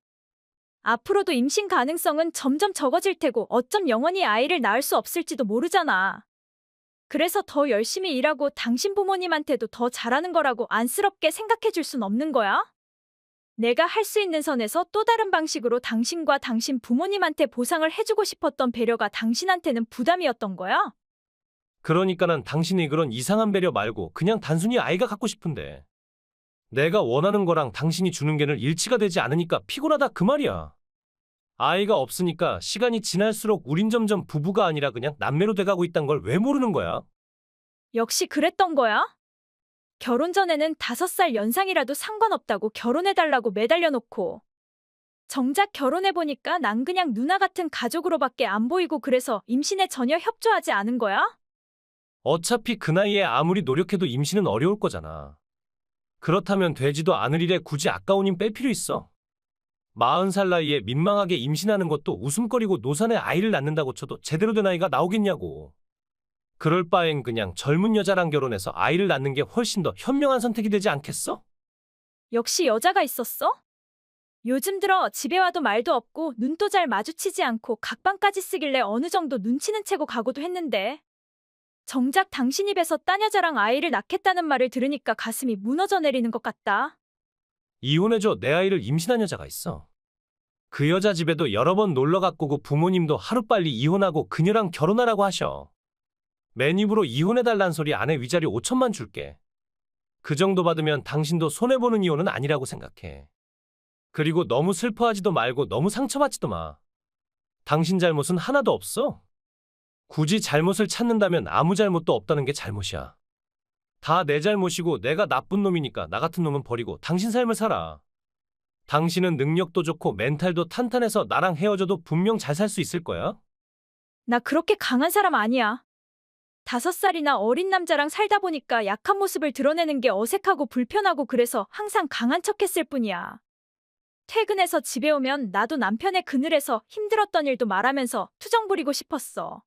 앞으로도 임신 가능성은 점점 적어질 테고 어쩜 영원히 아이를 낳을 수 없을지도 모르잖아. 그래서 더 열심히 일하고 당신 부모님한테도 더 잘하는 거라고 안쓰럽게 생각해 줄 순 없는 거야? 내가 할 수 있는 선에서 또 다른 방식으로 당신과 당신 부모님한테 보상을 해주고 싶었던 배려가 당신한테는 부담이었던 거야? 그러니까는 당신이 그런 이상한 배려 말고 그냥 단순히 아이가 갖고 싶은데 내가 원하는 거랑 당신이 주는 게는 일치가 되지 않으니까 피곤하다 그 말이야. 아이가 없으니까 시간이 지날수록 우린 점점 부부가 아니라 그냥 남매로 돼가고 있단 걸 왜 모르는 거야? 역시 그랬던 거야? 결혼 전에는 5살 연상이라도 상관없다고 결혼해달라고 매달려 놓고 정작 결혼해보니까 난 그냥 누나 같은 가족으로밖에 안 보이고 그래서 임신에 전혀 협조하지 않은 거야? 어차피 그 나이에 아무리 노력해도 임신은 어려울 거잖아. 그렇다면 되지도 않을 일에 굳이 아까운 힘 뺄 필요 있어? 40살 나이에 민망하게 임신하는 것도 웃음거리고 노산에 아이를 낳는다고 쳐도 제대로 된 아이가 나오겠냐고. 그럴 바엔 그냥 젊은 여자랑 결혼해서 아이를 낳는 게 훨씬 더 현명한 선택이 되지 않겠어? 역시 여자가 있었어? 요즘 들어 집에 와도 말도 없고 눈도 잘 마주치지 않고 각방까지 쓰길래 어느 정도 눈치는 채고 가고도 했는데 정작 당신 입에서 딴 여자랑 아이를 낳겠다는 말을 들으니까 가슴이 무너져 내리는 것 같다. 이혼해줘. 내 아이를 임신한 여자가 있어. 그 여자 집에도 여러 번 놀러 갔고 그 부모님도 하루빨리 이혼하고 그녀랑 결혼하라고 하셔. 맨 입으로 이혼해달란 소리 아내 위자료 5천만 줄게. 그 정도 받으면 당신도 손해보는 이혼은 아니라고 생각해. 그리고 너무 슬퍼하지도 말고 너무 상처받지도 마. 당신 잘못은 하나도 없어. 굳이 잘못을 찾는다면 아무 잘못도 없다는 게 잘못이야. 다 내 잘못이고 내가 나쁜 놈이니까 나 같은 놈은 버리고 당신 삶을 살아. 당신은 능력도 좋고 멘탈도 탄탄해서 나랑 헤어져도 분명 잘 살 수 있을 거야. 나 그렇게 강한 사람 아니야. 5살이나 어린 남자랑 살다 보니까 약한 모습을 드러내는 게 어색하고 불편하고 그래서 항상 강한 척했을 뿐이야. 퇴근해서 집에 오면 나도 남편의 그늘에서 힘들었던 일도 말하면서 투정 부리고 싶었어.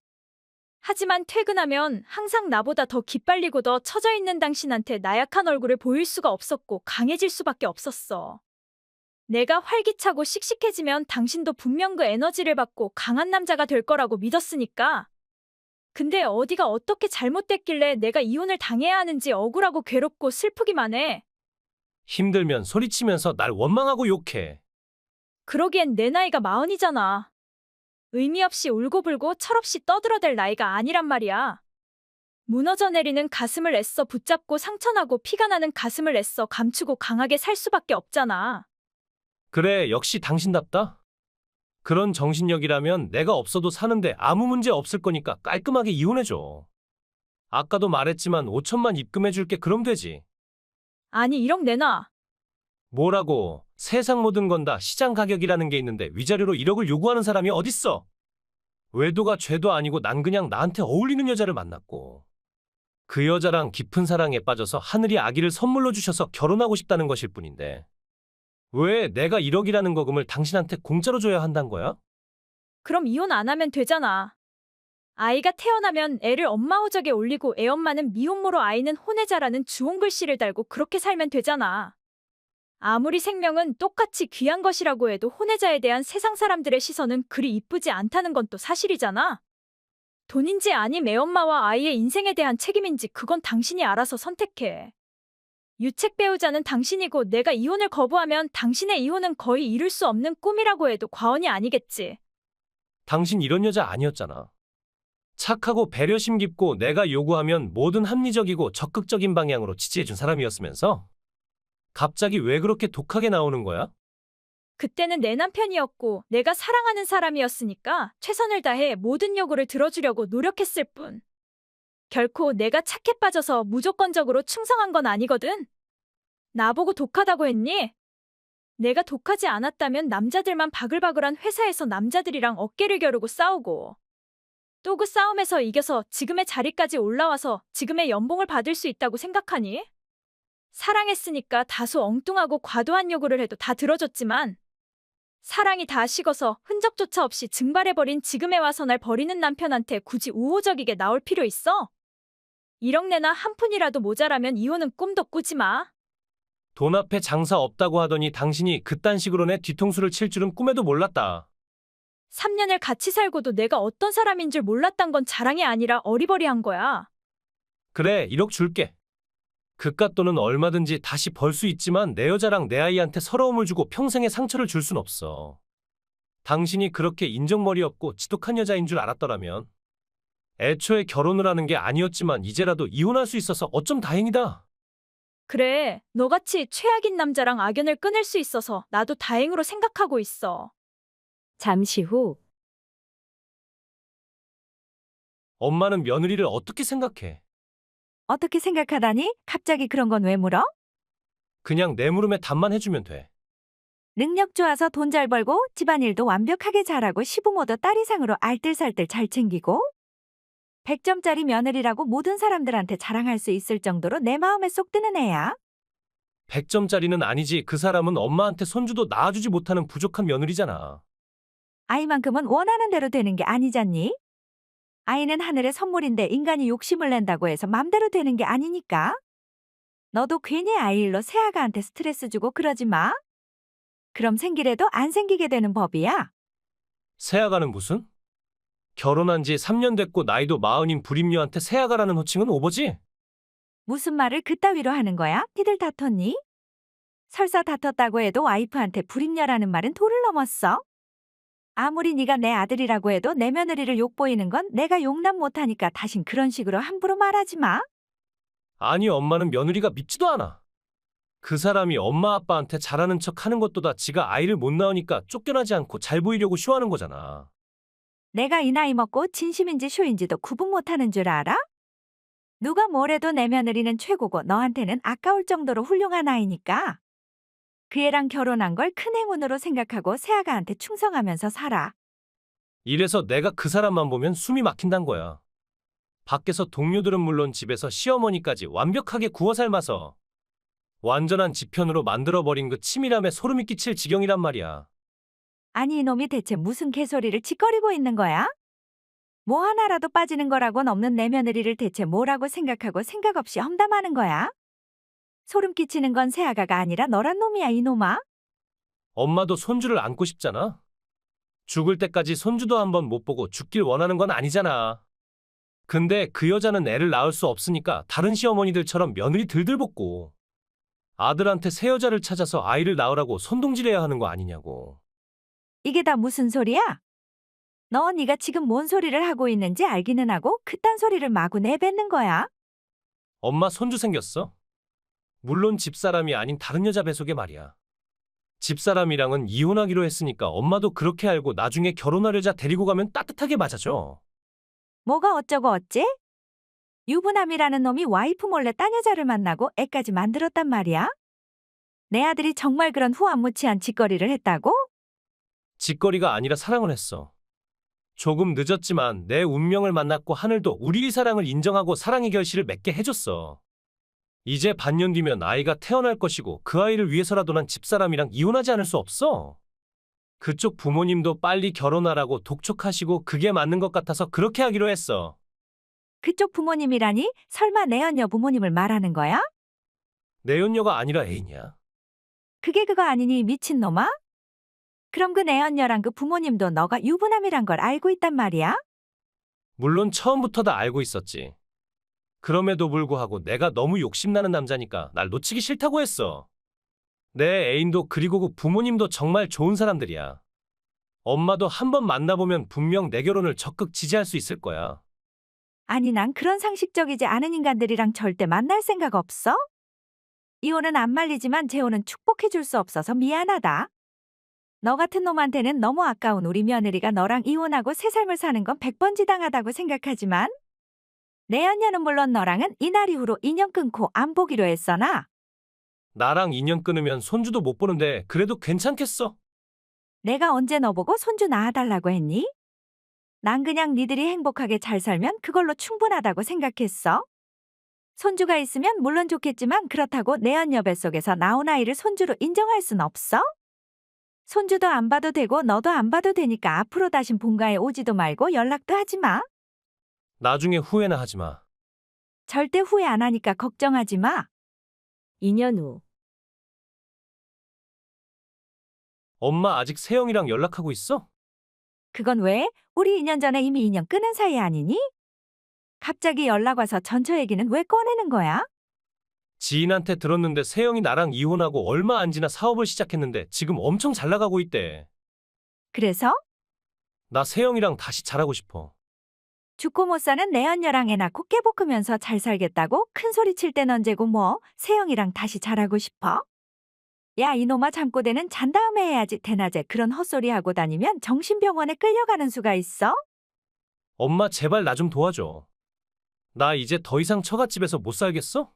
하지만 퇴근하면 항상 나보다 더 기빨리고 더 처져 있는 당신한테 나약한 얼굴을 보일 수가 없었고 강해질 수밖에 없었어. 내가 활기차고 씩씩해지면 당신도 분명 그 에너지를 받고 강한 남자가 될 거라고 믿었으니까. 근데 어디가 어떻게 잘못됐길래 내가 이혼을 당해야 하는지 억울하고 괴롭고 슬프기만 해. 힘들면 소리치면서 날 원망하고 욕해. 그러기엔 내 나이가 40이잖아. 의미 없이 울고불고 철없이 떠들어댈 나이가 아니란 말이야. 무너져 내리는 가슴을 애써 붙잡고 상처나고 피가 나는 가슴을 애써 감추고 강하게 살 수밖에 없잖아. 그래, 역시 당신답다. 그런 정신력이라면 내가 없어도 사는데 아무 문제 없을 거니까 깔끔하게 이혼해줘. 아까도 말했지만 5천만 입금해줄게. 그럼 되지. 아니 1억 내놔. 뭐라고? 세상 모든 건 다 시장 가격이라는 게 있는데 위자료로 1억을 요구하는 사람이 어딨어? 외도가 죄도 아니고 난 그냥 나한테 어울리는 여자를 만났고 그 여자랑 깊은 사랑에 빠져서 하늘이 아기를 선물로 주셔서 결혼하고 싶다는 것일 뿐인데 왜 내가 1억이라는 거금을 당신한테 공짜로 줘야 한단 거야? 그럼 이혼 안 하면 되잖아. 아이가 태어나면 애를 엄마 호적에 올리고 애엄마는 미혼모로 아이는 혼외자라는 주홍글씨를 달고 그렇게 살면 되잖아. 아무리 생명은 똑같이 귀한 것이라고 해도 혼외자에 대한 세상 사람들의 시선은 그리 이쁘지 않다는 건 또 사실이잖아. 돈인지 아님 애엄마와 아이의 인생에 대한 책임인지 그건 당신이 알아서 선택해. 유책 배우자는 당신이고 내가 이혼을 거부하면 당신의 이혼은 거의 이룰 수 없는 꿈이라고 해도 과언이 아니겠지. 당신 이런 여자 아니었잖아. 착하고 배려심 깊고 내가 요구하면 뭐든 합리적이고 적극적인 방향으로 지지해준 사람이었으면서 갑자기 왜 그렇게 독하게 나오는 거야? 그때는 내 남편이었고 내가 사랑하는 사람이었으니까 최선을 다해 모든 요구를 들어주려고 노력했을 뿐. 결코 내가 착해 빠져서 무조건적으로 충성한 건 아니거든. 나보고 독하다고 했니? 내가 독하지 않았다면 남자들만 바글바글한 회사에서 남자들이랑 어깨를 겨루고 싸우고 또 그 싸움에서 이겨서 지금의 자리까지 올라와서 지금의 연봉을 받을 수 있다고 생각하니? 사랑했으니까 다소 엉뚱하고 과도한 요구를 해도 다 들어줬지만 사랑이 다 식어서 흔적조차 없이 증발해버린 지금에 와서 날 버리는 남편한테 굳이 우호적이게 나올 필요 있어? 1억 내나 한 푼이라도 모자라면 이혼은 꿈도 꾸지 마. 돈 앞에 장사 없다고 하더니 당신이 그딴 식으로 내 뒤통수를 칠 줄은 꿈에도 몰랐다. 3년을 같이 살고도 내가 어떤 사람인 줄 몰랐단 건 자랑이 아니라 어리버리한 거야. 그래, 1억 줄게. 그깟 돈은 얼마든지 다시 벌 수 있지만 내 여자랑 내 아이한테 서러움을 주고 평생의 상처를 줄 순 없어. 당신이 그렇게 인정머리 없고 지독한 여자인 줄 알았더라면 애초에 결혼을 하는 게 아니었지만 이제라도 이혼할 수 있어서 어쩜 다행이다. 그래, 너같이 최악인 남자랑 악연을 끊을 수 있어서 나도 다행으로 생각하고 있어. 잠시 후 엄마는 며느리를 어떻게 생각해? 어떻게 생각하다니? 갑자기 그런 건 왜 물어? 그냥 내 물음에 답만 해주면 돼. 능력 좋아서 돈 잘 벌고 집안일도 완벽하게 잘하고 시부모도 딸 이상으로 알뜰살뜰 잘 챙기고 100점짜리 며느리라고 모든 사람들한테 자랑할 수 있을 정도로 내 마음에 쏙 드는 애야. 100점짜리는 아니지. 그 사람은 엄마한테 손주도 낳아주지 못하는 부족한 며느리잖아. 아이만큼은 원하는 대로 되는 게 아니잖니? 아이는 하늘의 선물인데 인간이 욕심을 낸다고 해서 맘대로 되는 게 아니니까. 너도 괜히 아이 일로 새아가한테 스트레스 주고 그러지 마. 그럼 생기래도 안 생기게 되는 법이야. 새아가는 무슨? 결혼한 지 3년 됐고 나이도 40인 불임녀한테 새아가라는 호칭은 오버지? 무슨 말을 그따위로 하는 거야? 니들 다퉜니? 설사 다퉜다고 해도 와이프한테 불임녀라는 말은 도를 넘었어. 아무리 네가 내 아들이라고 해도 내 며느리를 욕보이는 건 내가 용납 못하니까 다신 그런 식으로 함부로 말하지 마. 아니, 엄마는 며느리가 밉지도 않아. 그 사람이 엄마 아빠한테 잘하는 척 하는 것도 다 지가 아이를 못 낳으니까 쫓겨나지 않고 잘 보이려고 쇼하는 거잖아. 내가 이 나이 먹고 진심인지 쇼인지도 구분 못하는 줄 알아? 누가 뭐래도 내 며느리는 최고고 너한테는 아까울 정도로 훌륭한 아이니까. 그 애랑 결혼한 걸 큰 행운으로 생각하고 새아가한테 충성하면서 살아. 이래서 내가 그 사람만 보면 숨이 막힌단 거야. 밖에서 동료들은 물론 집에서 시어머니까지 완벽하게 구워 삶아서 완전한 지편으로 만들어버린 그 치밀함에 소름이 끼칠 지경이란 말이야. 아니 이놈이 대체 무슨 개소리를 짓거리고 있는 거야? 뭐 하나라도 빠지는 거라곤 없는 내 며느리를 대체 뭐라고 생각하고 생각 없이 험담하는 거야? 소름 끼치는 건 새아가가 아니라 너란 놈이야 이놈아. 엄마도 손주를 안고 싶잖아. 죽을 때까지 손주도 한번 못 보고 죽길 원하는 건 아니잖아. 근데 그 여자는 애를 낳을 수 없으니까 다른 시어머니들처럼 며느리 들들 볶고 아들한테 새 여자를 찾아서 아이를 낳으라고 손동질해야 하는 거 아니냐고. 이게 다 무슨 소리야? 너 네가 지금 뭔 소리를 하고 있는지 알기는 하고 그딴 소리를 마구 내뱉는 거야? 엄마 손주 생겼어? 물론 집사람이 아닌 다른 여자 뱃속에 말이야. 집사람이랑은 이혼하기로 했으니까 엄마도 그렇게 알고 나중에 결혼하려자 데리고 가면 따뜻하게 맞아줘. 뭐가 어쩌고 어째? 유부남이라는 놈이 와이프 몰래 딴 여자를 만나고 애까지 만들었단 말이야? 내 아들이 정말 그런 후안무치한 짓거리를 했다고? 짓거리가 아니라 사랑을 했어. 조금 늦었지만 내 운명을 만났고 하늘도 우리의 사랑을 인정하고 사랑의 결실을 맺게 해줬어. 이제 반년 뒤면 아이가 태어날 것이고 그 아이를 위해서라도 난 집사람이랑 이혼하지 않을 수 없어. 그쪽 부모님도 빨리 결혼하라고 독촉하시고 그게 맞는 것 같아서 그렇게 하기로 했어. 그쪽 부모님이라니? 설마 내연녀 부모님을 말하는 거야? 내연녀가 아니라 애인이야. 그게 그거 아니니 미친놈아? 그럼 그 내연녀랑 그 부모님도 너가 유부남이란 걸 알고 있단 말이야? 물론 처음부터 다 알고 있었지. 그럼에도 불구하고 내가 너무 욕심나는 남자니까 날 놓치기 싫다고 했어. 내 애인도 그리고 그 부모님도 정말 좋은 사람들이야. 엄마도 한번 만나보면 분명 내 결혼을 적극 지지할 수 있을 거야. 아니 난 그런 상식적이지 않은 인간들이랑 절대 만날 생각 없어? 이혼은 안 말리지만 재혼은 축복해줄 수 없어서 미안하다. 너 같은 놈한테는 너무 아까운 우리 며느리가 너랑 이혼하고 새 삶을 사는 건 100번 지당하다고 생각하지만 내연녀는 물론 너랑은 이날 이후로 인연 끊고 안 보기로 했어나 나랑 인연 끊으면 손주도 못 보는데 그래도 괜찮겠어? 내가 언제 너 보고 손주 낳아달라고 했니? 난 그냥 니들이 행복하게 잘 살면 그걸로 충분하다고 생각했어. 손주가 있으면 물론 좋겠지만 그렇다고 내연녀 뱃속에서 나온 아이를 손주로 인정할 순 없어? 손주도 안 봐도 되고 너도 안 봐도 되니까 앞으로 다신 본가에 오지도 말고 연락도 하지 마. 나중에 후회나 하지 마. 절대 후회 안 하니까 걱정하지 마. 2년 후. 엄마 아직 세영이랑 연락하고 있어? 그건 왜? 우리 2년 전에 이미 인연 끊은 사이 아니니? 갑자기 연락 와서 전처 얘기는 왜 꺼내는 거야? 지인한테 들었는데 세영이 나랑 이혼하고 얼마 안 지나 사업을 시작했는데 지금 엄청 잘 나가고 있대. 그래서? 나 세영이랑 다시 잘하고 싶어. 죽고 못 사는 내연녀랑 애 낳고 깨볶으면서 잘 살겠다고 큰 소리 칠 땐 언제고 뭐 세영이랑 다시 잘하고 싶어? 야 이놈아 잠꼬대는 잔 다음에 해야지 대낮에 그런 헛소리 하고 다니면 정신병원에 끌려가는 수가 있어? 엄마 제발 나 좀 도와줘. 나 이제 더 이상 처갓집에서 못 살겠어?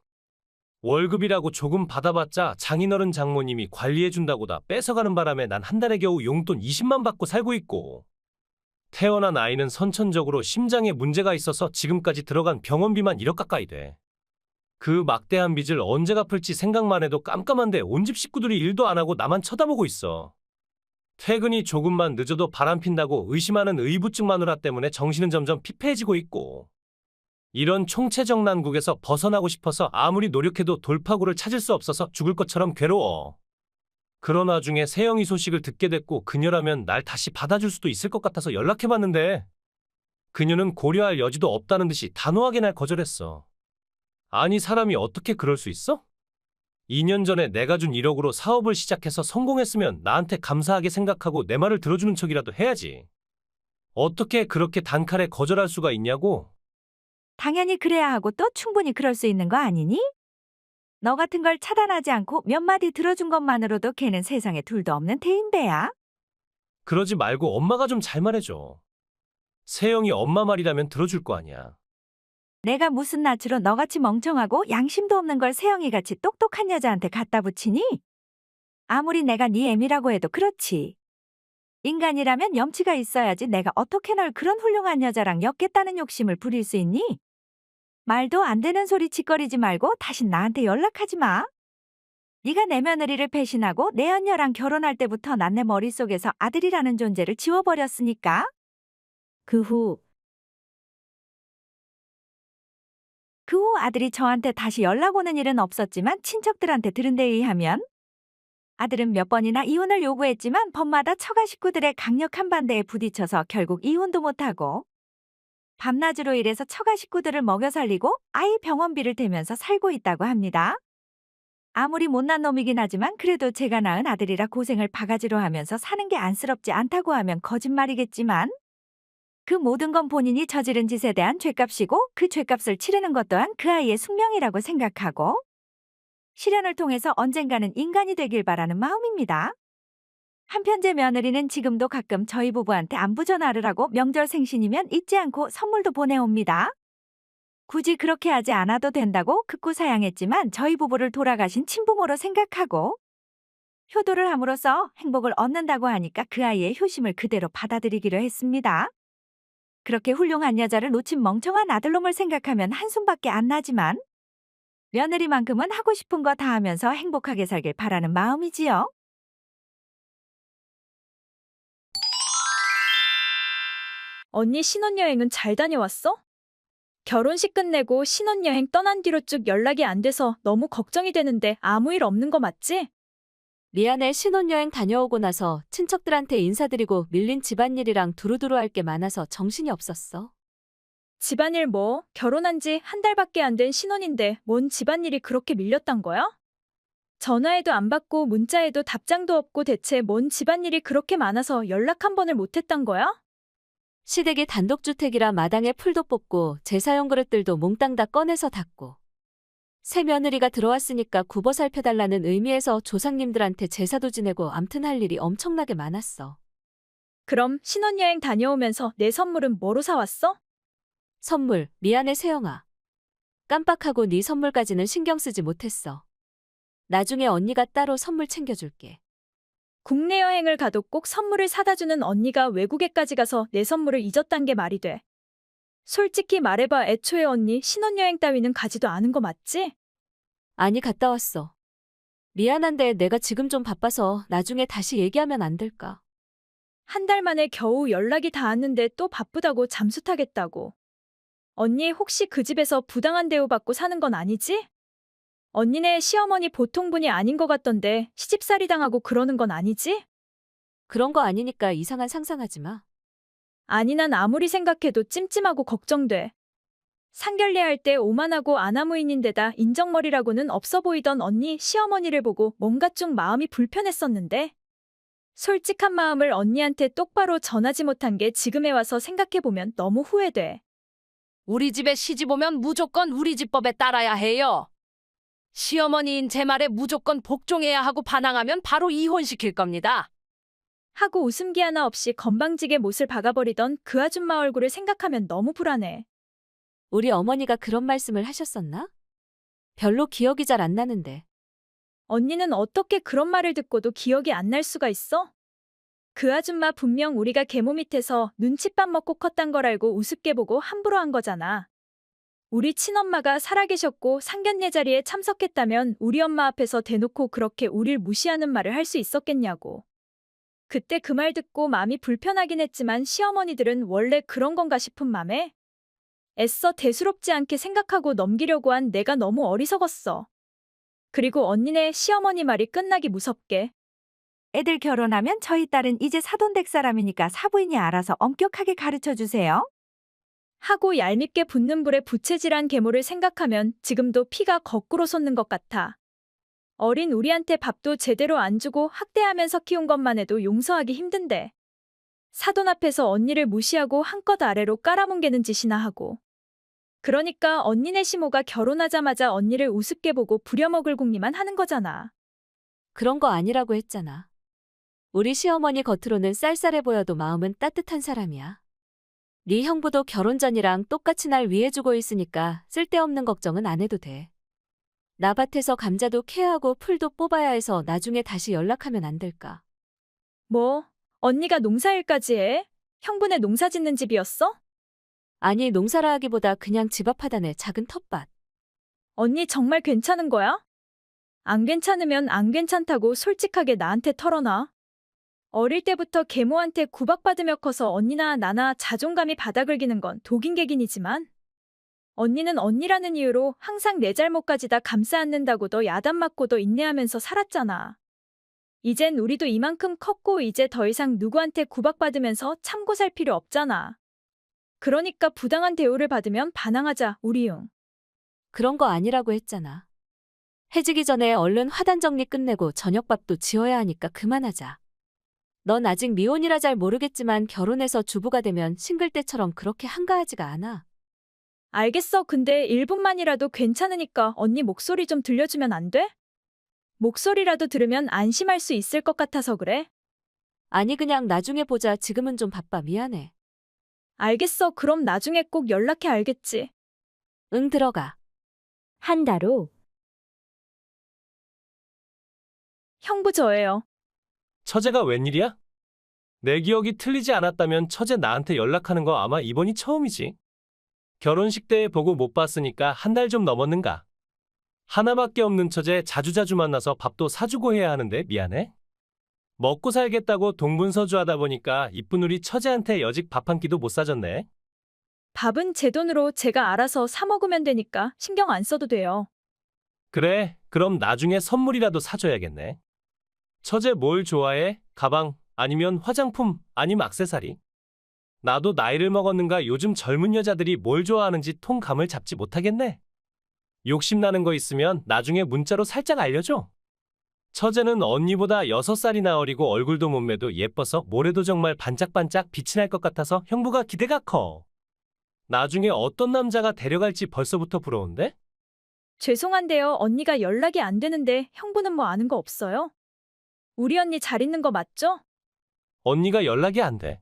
월급이라고 조금 받아봤자 장인어른 장모님이 관리해준다고 다 뺏어가는 바람에 난 한 달에 겨우 용돈 20만 받고 살고 있고 태어난 아이는 선천적으로 심장에 문제가 있어서 지금까지 들어간 병원비만 1억 가까이 돼. 그 막대한 빚을 언제 갚을지 생각만 해도 깜깜한데 온 집 식구들이 일도 안 하고 나만 쳐다보고 있어. 퇴근이 조금만 늦어도 바람핀다고 의심하는 의부증 마누라 때문에 정신은 점점 피폐해지고 있고 이런 총체적난국에서 벗어나고 싶어서 아무리 노력해도 돌파구를 찾을 수 없어서 죽을 것처럼 괴로워. 그런 와중에 세영이 소식을 듣게 됐고 그녀라면 날 다시 받아줄 수도 있을 것 같아서 연락해봤는데 그녀는 고려할 여지도 없다는 듯이 단호하게 날 거절했어. 아니 사람이 어떻게 그럴 수 있어? 2년 전에 내가 준 1억으로 사업을 시작해서 성공했으면 나한테 감사하게 생각하고 내 말을 들어주는 척이라도 해야지. 어떻게 그렇게 단칼에 거절할 수가 있냐고? 당연히 그래야 하고 또 충분히 그럴 수 있는 거 아니니? 너 같은 걸 차단하지 않고 몇 마디 들어준 것만으로도 걔는 세상에 둘도 없는 대인배야. 그러지 말고 엄마가 좀 잘 말해줘. 세영이 엄마 말이라면 들어줄 거 아니야. 내가 무슨 낯으로 너같이 멍청하고 양심도 없는 걸 세영이같이 똑똑한 여자한테 갖다 붙이니? 아무리 내가 네 애미라고 해도 그렇지. 인간이라면 염치가 있어야지 내가 어떻게 널 그런 훌륭한 여자랑 엮겠다는 욕심을 부릴 수 있니? 말도 안 되는 소리 짓거리지 말고 다신 나한테 연락하지 마. 네가 내 며느리를 배신하고 내연녀랑 결혼할 때부터 난 내 머릿속에서 아들이라는 존재를 지워버렸으니까. 그 후 아들이 저한테 다시 연락 오는 일은 없었지만 친척들한테 들은 데에 의하면 아들은 몇 번이나 이혼을 요구했지만 법마다 처가 식구들의 강력한 반대에 부딪혀서 결국 이혼도 못하고 밤낮으로 일해서 처가 식구들을 먹여 살리고 아이 병원비를 대면서 살고 있다고 합니다. 아무리 못난 놈이긴 하지만 그래도 제가 낳은 아들이라 고생을 바가지로 하면서 사는 게 안쓰럽지 않다고 하면 거짓말이겠지만 그 모든 건 본인이 저지른 짓에 대한 죄값이고 그 죄값을 치르는 것 또한 그 아이의 숙명이라고 생각하고 시련을 통해서 언젠가는 인간이 되길 바라는 마음입니다. 한편 제 며느리는 지금도 가끔 저희 부부한테 안부 전화를 하고 명절 생신이면 잊지 않고 선물도 보내옵니다. 굳이 그렇게 하지 않아도 된다고 극구 사양했지만 저희 부부를 돌아가신 친부모로 생각하고 효도를 함으로써 행복을 얻는다고 하니까 그 아이의 효심을 그대로 받아들이기로 했습니다. 그렇게 훌륭한 여자를 놓친 멍청한 아들놈을 생각하면 한숨밖에 안 나지만 며느리만큼은 하고 싶은 거 다 하면서 행복하게 살길 바라는 마음이지요. 언니 신혼여행은 잘 다녀왔어? 결혼식 끝내고 신혼여행 떠난 뒤로 쭉 연락이 안 돼서 너무 걱정이 되는데 아무 일 없는 거 맞지? 미안해. 신혼여행 다녀오고 나서 친척들한테 인사드리고 밀린 집안일이랑 두루두루 할 게 많아서 정신이 없었어. 집안일 뭐, 결혼한 지 한 달밖에 안 된 신혼인데 뭔 집안일이 그렇게 밀렸단 거야? 전화해도 안 받고 문자해도 답장도 없고 대체 뭔 집안일이 그렇게 많아서 연락 한 번을 못 했단 거야? 시댁이 단독주택이라 마당에 풀도 뽑고 제사용 그릇들도 몽땅 다 꺼내서 닦고 새 며느리가 들어왔으니까 굽어 살펴달라는 의미에서 조상님들한테 제사도 지내고 암튼 할 일이 엄청나게 많았어. 그럼 신혼여행 다녀오면서 내 선물은 뭐로 사왔어? 선물, 미안해 세영아. 깜빡하고 네 선물까지는 신경 쓰지 못했어. 나중에 언니가 따로 선물 챙겨줄게. 국내 여행을 가도 꼭 선물을 사다 주는 언니가 외국에까지 가서 내 선물을 잊었단 게 말이 돼. 솔직히 말해봐 애초에 언니 신혼여행 따위는 가지도 않은 거 맞지? 아니, 갔다 왔어. 미안한데 내가 지금 좀 바빠서 나중에 다시 얘기하면 안 될까? 한 달 만에 겨우 연락이 닿았는데 또 바쁘다고 잠수 타겠다고. 언니 혹시 그 집에서 부당한 대우받고 사는 건 아니지? 언니네 시어머니 보통 분이 아닌 것 같던데 시집살이 당하고 그러는 건 아니지? 그런 거 아니니까 이상한 상상하지 마. 아니 난 아무리 생각해도 찜찜하고 걱정돼. 상견례 할 때 오만하고 아나무인인데다 인정머리라고는 없어 보이던 언니 시어머니를 보고 뭔가 좀 마음이 불편했었는데 솔직한 마음을 언니한테 똑바로 전하지 못한 게 지금에 와서 생각해보면 너무 후회돼. 우리 집에 시집 오면 무조건 우리 집 법에 따라야 해요. 시어머니인 제 말에 무조건 복종해야 하고 반항하면 바로 이혼시킬 겁니다. 하고 웃음기 하나 없이 건방지게 못을 박아버리던 그 아줌마 얼굴을 생각하면 너무 불안해. 우리 어머니가 그런 말씀을 하셨었나? 별로 기억이 잘 안 나는데. 언니는 어떻게 그런 말을 듣고도 기억이 안 날 수가 있어? 그 아줌마 분명 우리가 계모 밑에서 눈칫밥 먹고 컸단 걸 알고 우습게 보고 함부로 한 거잖아. 우리 친엄마가 살아계셨고 상견례 자리에 참석했다면 우리 엄마 앞에서 대놓고 그렇게 우릴 무시하는 말을 할 수 있었겠냐고. 그때 그 말 듣고 마음이 불편하긴 했지만 시어머니들은 원래 그런 건가 싶은 맘에 애써 대수롭지 않게 생각하고 넘기려고 한 내가 너무 어리석었어. 그리고 언니네 시어머니 말이 끝나기 무섭게 애들 결혼하면 저희 딸은 이제 사돈댁 사람이니까 사부인이 알아서 엄격하게 가르쳐 주세요. 하고 얄밉게 붙는 불에 부채질한 계모를 생각하면 지금도 피가 거꾸로 솟는 것 같아. 어린 우리한테 밥도 제대로 안 주고 학대하면서 키운 것만 해도 용서하기 힘든데. 사돈 앞에서 언니를 무시하고 한껏 아래로 깔아뭉개는 짓이나 하고. 그러니까 언니네 시모가 결혼하자마자 언니를 우습게 보고 부려먹을 궁리만 하는 거잖아. 그런 거 아니라고 했잖아. 우리 시어머니 겉으로는 쌀쌀해 보여도 마음은 따뜻한 사람이야. 네 형부도 결혼 전이랑 똑같이 날 위해주고 있으니까 쓸데없는 걱정은 안 해도 돼. 나 밭에서 감자도 케어하고 풀도 뽑아야 해서 나중에 다시 연락하면 안 될까? 뭐, 언니가 농사일까지 해? 형부네 농사 짓는 집이었어? 아니, 농사라 하기보다 그냥 집 앞 하단에 작은 텃밭. 언니 정말 괜찮은 거야? 안 괜찮으면 안 괜찮다고 솔직하게 나한테 털어놔. 어릴 때부터 계모한테 구박받으며 커서 언니나 나나 자존감이 바닥을 기는 건 독인객인이지만 언니는 언니라는 이유로 항상 내 잘못까지 다 감싸 안는다고도 야단 맞고도 인내하면서 살았잖아. 이젠 우리도 이만큼 컸고 이제 더 이상 누구한테 구박받으면서 참고 살 필요 없잖아. 그러니까 부당한 대우를 받으면 반항하자, 우리용. 그런 거 아니라고 했잖아. 해지기 전에 얼른 화단 정리 끝내고 저녁밥도 지어야 하니까 그만하자. 넌 아직 미혼이라 잘 모르겠지만 결혼해서 주부가 되면 싱글 때처럼 그렇게 한가하지가 않아. 알겠어. 근데 1분만이라도 괜찮으니까 언니 목소리 좀 들려주면 안 돼? 목소리라도 들으면 안심할 수 있을 것 같아서 그래. 아니, 그냥 나중에 보자. 지금은 좀 바빠. 미안해. 알겠어. 그럼 나중에 꼭 연락해 알겠지? 응, 들어가. 한 달 후. 형부 저예요. 처제가 웬일이야? 내 기억이 틀리지 않았다면 처제 나한테 연락하는 거 아마 이번이 처음이지. 결혼식 때 보고 못 봤으니까 한 달 좀 넘었는가. 하나밖에 없는 처제 자주자주 만나서 밥도 사주고 해야 하는데 미안해. 먹고 살겠다고 동분서주하다 보니까 이쁜 우리 처제한테 여직 밥 한 끼도 못 사줬네. 밥은 제 돈으로 제가 알아서 사 먹으면 되니까 신경 안 써도 돼요. 그래, 그럼 나중에 선물이라도 사줘야겠네. 처제 뭘 좋아해? 가방, 아니면 화장품, 아니면 액세서리? 나도 나이를 먹었는가 요즘 젊은 여자들이 뭘 좋아하는지 통 감을 잡지 못하겠네. 욕심나는 거 있으면 나중에 문자로 살짝 알려줘. 처제는 언니보다 6살이나 어리고 얼굴도 몸매도 예뻐서 모래도 정말 반짝반짝 빛이 날 것 같아서 형부가 기대가 커. 나중에 어떤 남자가 데려갈지 벌써부터 부러운데? 죄송한데요. 언니가 연락이 안 되는데 형부는 뭐 아는 거 없어요? 우리 언니 잘 있는 거 맞죠? 언니가 연락이 안 돼.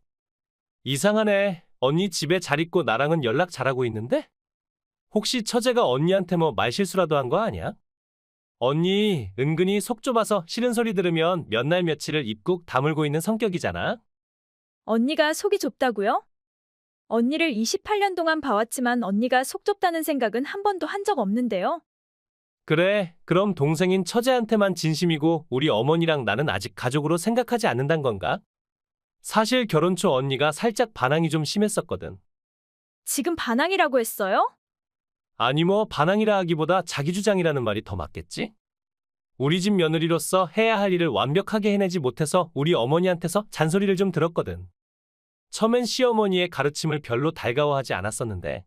이상하네. 언니 집에 잘 있고 나랑은 연락 잘하고 있는데? 혹시 처제가 언니한테 뭐 말실수라도 한 거 아니야? 언니 은근히 속 좁아서 싫은 소리 들으면 몇 날 며칠을 입국 다물고 있는 성격이잖아. 언니가 속이 좁다고요? 언니를 28년 동안 봐왔지만 언니가 속 좁다는 생각은 한 번도 한 적 없는데요. 그래, 그럼 동생인 처제한테만 진심이고 우리 어머니랑 나는 아직 가족으로 생각하지 않는단 건가? 사실 결혼 초 언니가 살짝 반항이 좀 심했었거든. 지금 반항이라고 했어요? 아니 뭐 반항이라 하기보다 자기 주장이라는 말이 더 맞겠지? 우리 집 며느리로서 해야 할 일을 완벽하게 해내지 못해서 우리 어머니한테서 잔소리를 좀 들었거든. 처음엔 시어머니의 가르침을 별로 달가워하지 않았었는데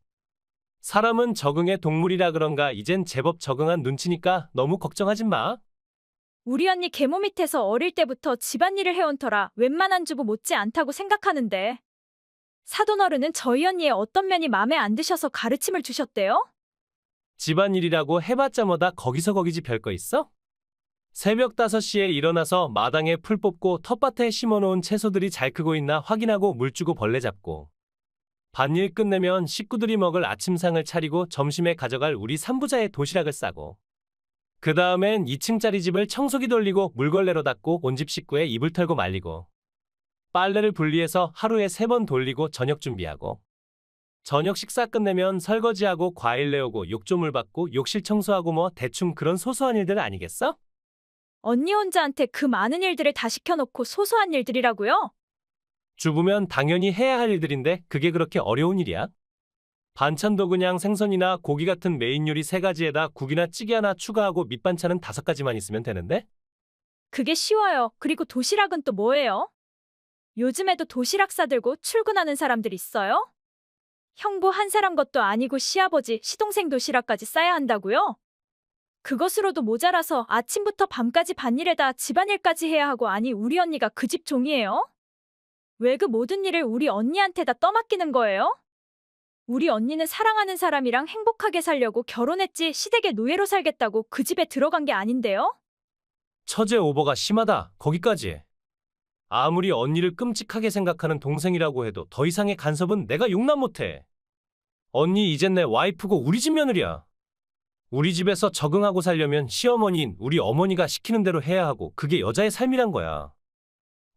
사람은 적응의 동물이라 그런가 이젠 제법 적응한 눈치니까 너무 걱정하지 마. 우리 언니 계모 밑에서 어릴 때부터 집안일을 해온 터라 웬만한 주부 못지 않다고 생각하는데 사돈 어른은 저희 언니의 어떤 면이 마음에 안 드셔서 가르침을 주셨대요? 집안일이라고 해봤자 뭐다 거기서 거기지 별거 있어? 새벽 5시에 일어나서 마당에 풀 뽑고 텃밭에 심어놓은 채소들이 잘 크고 있나 확인하고 물 주고 벌레 잡고 밭일 끝내면 식구들이 먹을 아침상을 차리고 점심에 가져갈 우리 삼부자의 도시락을 싸고 그 다음엔 2층짜리 집을 청소기 돌리고 물걸레로 닦고 온 집 식구의 이불 털고 말리고 빨래를 분리해서 하루에 3번 돌리고 저녁 준비하고 저녁 식사 끝내면 설거지하고 과일 내오고 욕조물 받고 욕실 청소하고 뭐 대충 그런 소소한 일들 아니겠어? 언니 혼자한테 그 많은 일들을 다 시켜놓고 소소한 일들이라고요? 주부면 당연히 해야 할 일들인데 그게 그렇게 어려운 일이야? 반찬도 그냥 생선이나 고기 같은 메인 요리 3가지에다 국이나 찌개 하나 추가하고 밑반찬은 5가지만 있으면 되는데? 그게 쉬워요. 그리고 도시락은 또 뭐예요? 요즘에도 도시락 싸들고 출근하는 사람들 있어요? 형부 한 사람 것도 아니고 시아버지, 시동생 도시락까지 싸야 한다고요? 그것으로도 모자라서 아침부터 밤까지 밭일에다 집안일까지 해야 하고 아니 우리 언니가 그 집 종이에요? 왜 그 모든 일을 우리 언니한테다 떠맡기는 거예요? 우리 언니는 사랑하는 사람이랑 행복하게 살려고 결혼했지 시댁의 노예로 살겠다고 그 집에 들어간 게 아닌데요? 처제 오버가 심하다. 거기까지 해. 아무리 언니를 끔찍하게 생각하는 동생이라고 해도 더 이상의 간섭은 내가 용납 못해. 언니 이젠 내 와이프고 우리 집 며느리야. 우리 집에서 적응하고 살려면 시어머니인 우리 어머니가 시키는 대로 해야 하고 그게 여자의 삶이란 거야.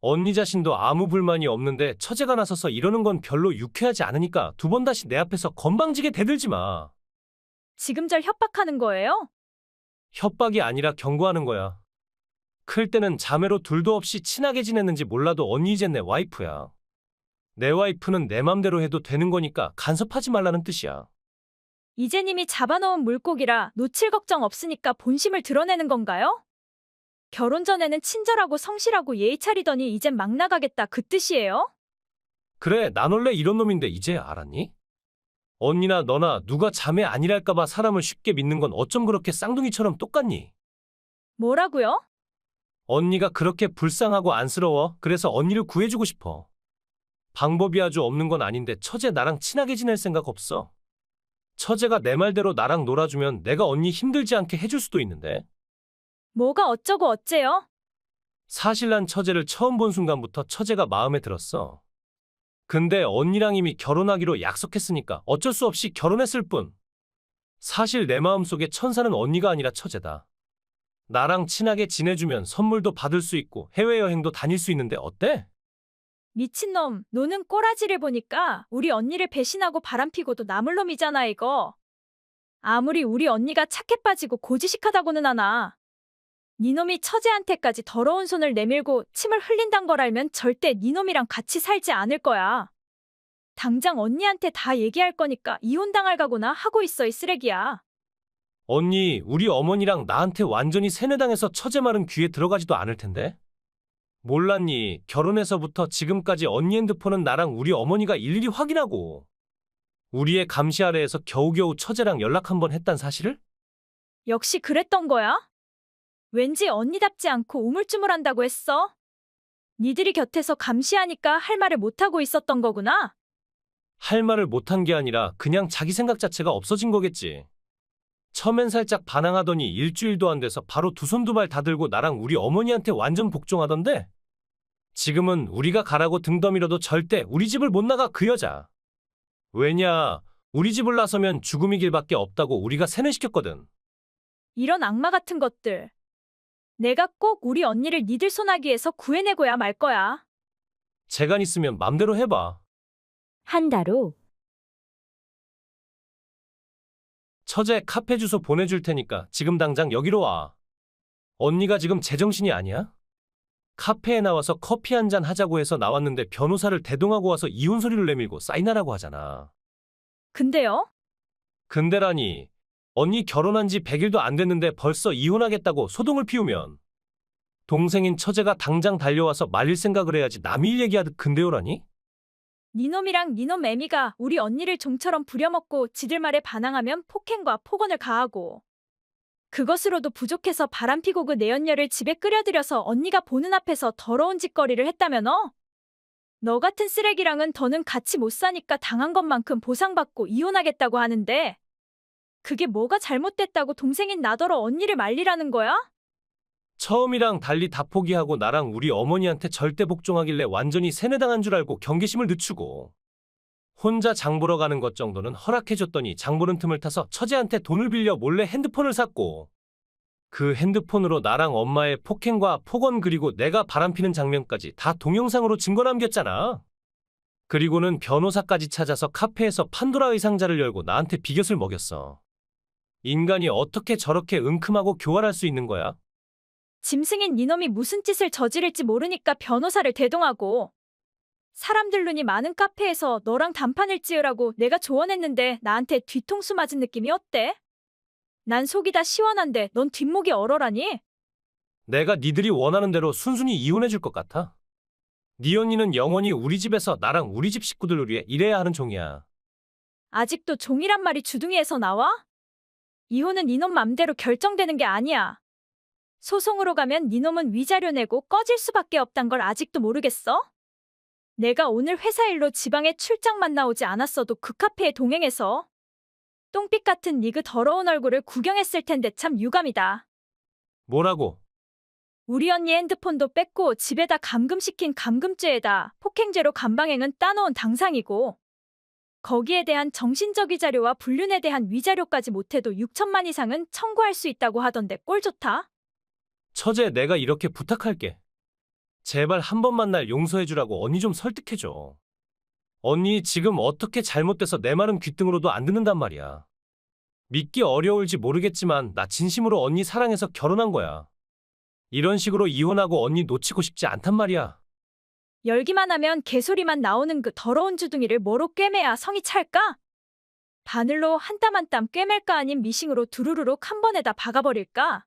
언니 자신도 아무 불만이 없는데 처제가 나서서 이러는 건 별로 유쾌하지 않으니까 2번 다시 내 앞에서 건방지게 대들지 마. 지금 절 협박하는 거예요? 협박이 아니라 경고하는 거야. 클 때는 자매로 둘도 없이 친하게 지냈는지 몰라도 언니 이젠 내 와이프야. 내 와이프는 내 맘대로 해도 되는 거니까 간섭하지 말라는 뜻이야. 이젠 이미 잡아놓은 물고기라 놓칠 걱정 없으니까 본심을 드러내는 건가요? 결혼 전에는 친절하고 성실하고 예의 차리더니 이젠 막 나가겠다 그 뜻이에요? 그래, 난 원래 이런 놈인데 이제 알았니? 언니나 너나 누가 자매 아니랄까봐 사람을 쉽게 믿는 건 어쩜 그렇게 쌍둥이처럼 똑같니? 뭐라고요? 언니가 그렇게 불쌍하고 안쓰러워. 그래서 언니를 구해주고 싶어. 방법이 아주 없는 건 아닌데 처제 나랑 친하게 지낼 생각 없어? 처제가 내 말대로 나랑 놀아주면 내가 언니 힘들지 않게 해줄 수도 있는데. 뭐가 어쩌고 어째요? 사실 난 처제를 처음 본 순간부터 처제가 마음에 들었어. 근데 언니랑 이미 결혼하기로 약속했으니까 어쩔 수 없이 결혼했을 뿐. 사실 내 마음속에 천사는 언니가 아니라 처제다. 나랑 친하게 지내주면 선물도 받을 수 있고 해외여행도 다닐 수 있는데 어때? 미친놈, 노는 꼬라지를 보니까 우리 언니를 배신하고 바람피고도 남을 놈이잖아, 이거. 아무리 우리 언니가 착해 빠지고 고지식하다고는 하나. 니놈이 처제한테까지 더러운 손을 내밀고 침을 흘린단 걸 알면 절대 니놈이랑 같이 살지 않을 거야. 당장 언니한테 다 얘기할 거니까 이혼당할 각오나 하고 있어, 이 쓰레기야. 언니, 우리 어머니랑 나한테 완전히 세뇌당해서 처제 말은 귀에 들어가지도 않을 텐데? 몰랐니? 결혼해서부터 지금까지 언니 핸드폰은 나랑 우리 어머니가 일일이 확인하고 우리의 감시 아래에서 겨우겨우 처제랑 연락 한 번 했단 사실을? 역시 그랬던 거야? 왠지 언니답지 않고 우물쭈물한다고 했어. 니들이 곁에서 감시하니까 할 말을 못하고 있었던 거구나. 할 말을 못한 게 아니라 그냥 자기 생각 자체가 없어진 거겠지. 처음엔 살짝 반항하더니 일주일도 안 돼서 바로 두 손 두 발 다 들고 나랑 우리 어머니한테 완전 복종하던데? 지금은 우리가 가라고 등 떠밀어도 절대 우리 집을 못 나가 그 여자. 왜냐, 우리 집을 나서면 죽음이 길밖에 없다고 우리가 세뇌시켰거든. 이런 악마 같은 것들. 내가 꼭 우리 언니를 니들 손아귀에서 구해내고야 말 거야. 재간 있으면 맘대로 해봐. 한 달 후, 처제 카페 주소 보내줄 테니까 지금 당장 여기로 와. 언니가 지금 제정신이 아니야? 카페에 나와서 커피 한 잔 하자고 해서 나왔는데 변호사를 대동하고 와서 이혼 소리를 내밀고 사인하라고 하잖아. 근데요? 근데라니, 언니 결혼한 지 100일도 안 됐는데 벌써 이혼하겠다고 소동을 피우면 동생인 처제가 당장 달려와서 말릴 생각을 해야지 남이 일 얘기하듯 근데요라니? 니놈이랑 니놈 애미가 우리 언니를 종처럼 부려먹고 지들 말에 반항하면 폭행과 폭언을 가하고 그것으로도 부족해서 바람피고 그 내연녀를 집에 끌여들여서 언니가 보는 앞에서 더러운 짓거리를 했다면 너 같은 쓰레기랑은 더는 같이 못 사니까 당한 것만큼 보상받고 이혼하겠다고 하는데 그게 뭐가 잘못됐다고 동생인 나더러 언니를 말리라는 거야? 처음이랑 달리 다 포기하고 나랑 우리 어머니한테 절대 복종하길래 완전히 세뇌당한 줄 알고 경계심을 늦추고 혼자 장 보러 가는 것 정도는 허락해줬더니 장 보는 틈을 타서 처제한테 돈을 빌려 몰래 핸드폰을 샀고 그 핸드폰으로 나랑 엄마의 폭행과 폭언 그리고 내가 바람피는 장면까지 다 동영상으로 증거 남겼잖아. 그리고는 변호사까지 찾아서 카페에서 판도라의 상자를 열고 나한테 비곁을 먹였어. 인간이 어떻게 저렇게 은큼하고 교활할 수 있는 거야? 짐승인 니놈이 무슨 짓을 저지를지 모르니까 변호사를 대동하고 사람들 눈이 많은 카페에서 너랑 단판을 찌으라고 내가 조언했는데 나한테 뒤통수 맞은 느낌이 어때? 난 속이 다 시원한데 넌 뒷목이 얼얼하니? 내가 니들이 원하는 대로 순순히 이혼해줄 것 같아? 네 언니는 영원히 우리 집에서 나랑 우리 집 식구들을 위해 일해야 하는 종이야. 아직도 종이란 말이 주둥이에서 나와? 이혼은 니놈 맘대로 결정되는 게 아니야. 소송으로 가면 니놈은 위자료 내고 꺼질 수밖에 없단 걸 아직도 모르겠어? 내가 오늘 회사 일로 지방에 출장만 나오지 않았어도 그 카페에 동행해서 똥빛 같은 니 그 더러운 얼굴을 구경했을 텐데 참 유감이다. 뭐라고? 우리 언니 핸드폰도 뺐고 집에다 감금시킨 감금죄에다 폭행죄로 감방행은 따놓은 당상이고 거기에 대한 정신적 위자료와 불륜에 대한 위자료까지 못해도 6천만 이상은 청구할 수 있다고 하던데 꼴 좋다? 처제 내가 이렇게 부탁할게. 제발 한 번만 날 용서해주라고 언니 좀 설득해줘. 언니 지금 어떻게 잘못돼서 내 말은 귓등으로도 안 듣는단 말이야. 믿기 어려울지 모르겠지만 나 진심으로 언니 사랑해서 결혼한 거야. 이런 식으로 이혼하고 언니 놓치고 싶지 않단 말이야. 열기만 하면 개소리만 나오는 그 더러운 주둥이를 뭐로 꿰매야 성이 찰까? 바늘로 한 땀 한 땀 꿰맬까 아님 미싱으로 두루루룩 한 번에다 박아버릴까?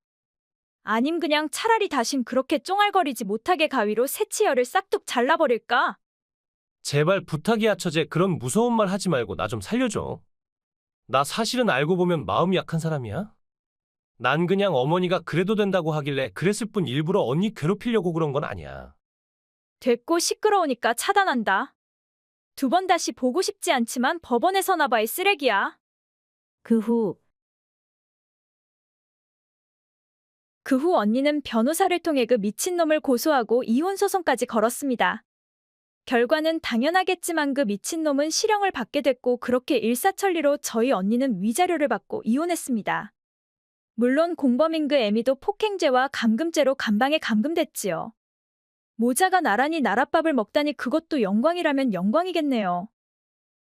아님 그냥 차라리 다신 그렇게 쫑알거리지 못하게 가위로 새치열을 싹둑 잘라버릴까? 제발 부탁이야 처제 그런 무서운 말 하지 말고 나 좀 살려줘. 나 사실은 알고 보면 마음이 약한 사람이야? 난 그냥 어머니가 그래도 된다고 하길래 그랬을 뿐 일부러 언니 괴롭히려고 그런 건 아니야. 됐고 시끄러우니까 차단한다. 두 번 다시 보고 싶지 않지만 법원에서 나봐 이 쓰레기야. 그 후 그 후 언니는 변호사를 통해 그 미친놈을 고소하고 이혼 소송까지 걸었습니다. 결과는 당연하겠지만 그 미친놈은 실형을 받게 됐고 그렇게 일사천리로 저희 언니는 위자료를 받고 이혼했습니다. 물론 공범인 그 애미도 폭행죄와 감금죄로 감방에 감금됐지요. 모자가 나란히 나랏밥을 먹다니 그것도 영광이라면 영광이겠네요.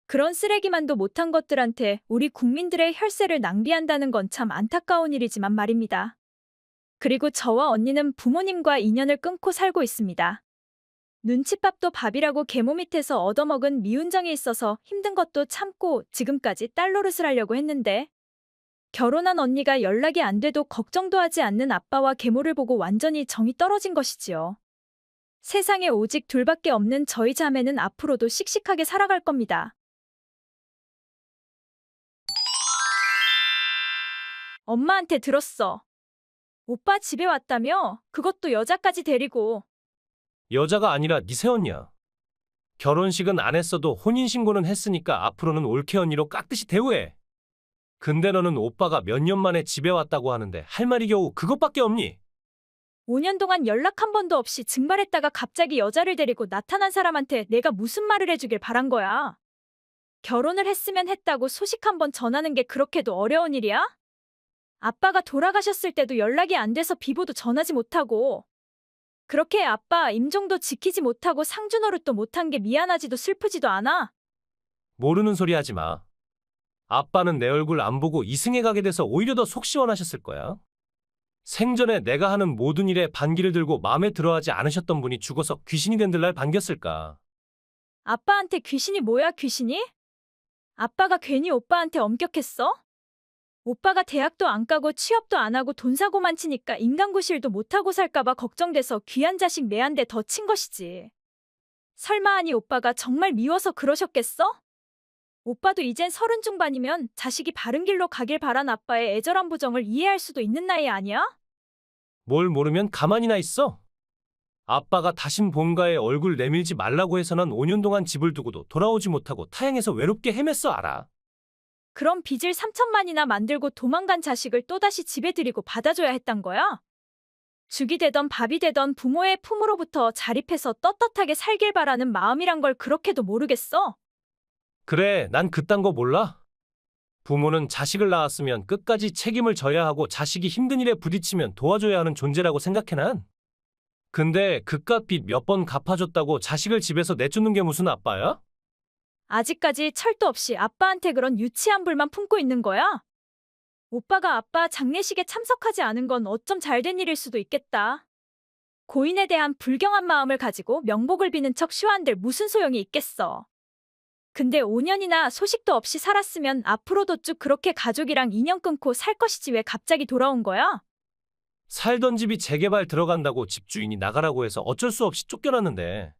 그런 쓰레기만도 못한 것들한테 우리 국민들의 혈세를 낭비한다는 건 참 안타까운 일이지만 말입니다. 그리고 저와 언니는 부모님과 인연을 끊고 살고 있습니다. 눈칫밥도 밥이라고 계모 밑에서 얻어먹은 미운정이 있어서 힘든 것도 참고 지금까지 딸 노릇을 하려고 했는데 결혼한 언니가 연락이 안 돼도 걱정도 하지 않는 아빠와 계모를 보고 완전히 정이 떨어진 것이지요. 세상에 오직 둘밖에 없는 저희 자매는 앞으로도 씩씩하게 살아갈 겁니다. 엄마한테 들었어. 오빠 집에 왔다며? 그것도 여자까지 데리고. 여자가 아니라 네 새언니야. 결혼식은 안 했어도 혼인신고는 했으니까 앞으로는 올케 언니로 깍듯이 대우해. 근데 너는 오빠가 몇 년 만에 집에 왔다고 하는데 할 말이 겨우 그것밖에 없니? 5년 동안 연락 한 번도 없이 증발했다가 갑자기 여자를 데리고 나타난 사람한테 내가 무슨 말을 해주길 바란 거야. 결혼을 했으면 했다고 소식 한 번 전하는 게 그렇게도 어려운 일이야? 아빠가 돌아가셨을 때도 연락이 안 돼서 비보도 전하지 못하고 그렇게 아빠 임종도 지키지 못하고 상주 노릇도 못한 게 미안하지도 슬프지도 않아? 모르는 소리 하지 마. 아빠는 내 얼굴 안 보고 이승에 가게 돼서 오히려 더 속 시원하셨을 거야. 생전에 내가 하는 모든 일에 반기를 들고 마음에 들어하지 않으셨던 분이 죽어서 귀신이 된들 날 반겼을까. 아빠한테 귀신이 뭐야 귀신이? 아빠가 괜히 오빠한테 엄격했어? 오빠가 대학도 안 가고 취업도 안 하고 돈 사고만 치니까 인간구실도 못하고 살까봐 걱정돼서 귀한 자식 매한테 더 친 것이지. 설마 아니 오빠가 정말 미워서 그러셨겠어? 오빠도 이젠 30 중반이면 자식이 바른 길로 가길 바란 아빠의 애절한 부정을 이해할 수도 있는 나이 아니야? 뭘 모르면 가만히나 있어? 아빠가 다신 본가에 얼굴 내밀지 말라고 해서 난 5년 동안 집을 두고도 돌아오지 못하고 타향에서 외롭게 헤맸어 알아. 그럼 빚을 3천만이나 만들고 도망간 자식을 또다시 집에 들이고 받아줘야 했단 거야? 죽이 되던 밥이 되던 부모의 품으로부터 자립해서 떳떳하게 살길 바라는 마음이란 걸 그렇게도 모르겠어? 그래, 난 그딴 거 몰라. 부모는 자식을 낳았으면 끝까지 책임을 져야 하고 자식이 힘든 일에 부딪히면 도와줘야 하는 존재라고 생각해 난. 근데 그깟 빚 몇 번 갚아줬다고 자식을 집에서 내쫓는 게 무슨 아빠야? 아직까지 철도 없이 아빠한테 그런 유치한 불만 품고 있는 거야? 오빠가 아빠 장례식에 참석하지 않은 건 어쩜 잘된 일일 수도 있겠다. 고인에 대한 불경한 마음을 가지고 명복을 비는 척 쇼한들 무슨 소용이 있겠어. 근데 5년이나 소식도 없이 살았으면 앞으로도 쭉 그렇게 가족이랑 인연 끊고 살 것이지 왜 갑자기 돌아온 거야? 살던 집이 재개발 들어간다고 집주인이 나가라고 해서 어쩔 수 없이 쫓겨났는데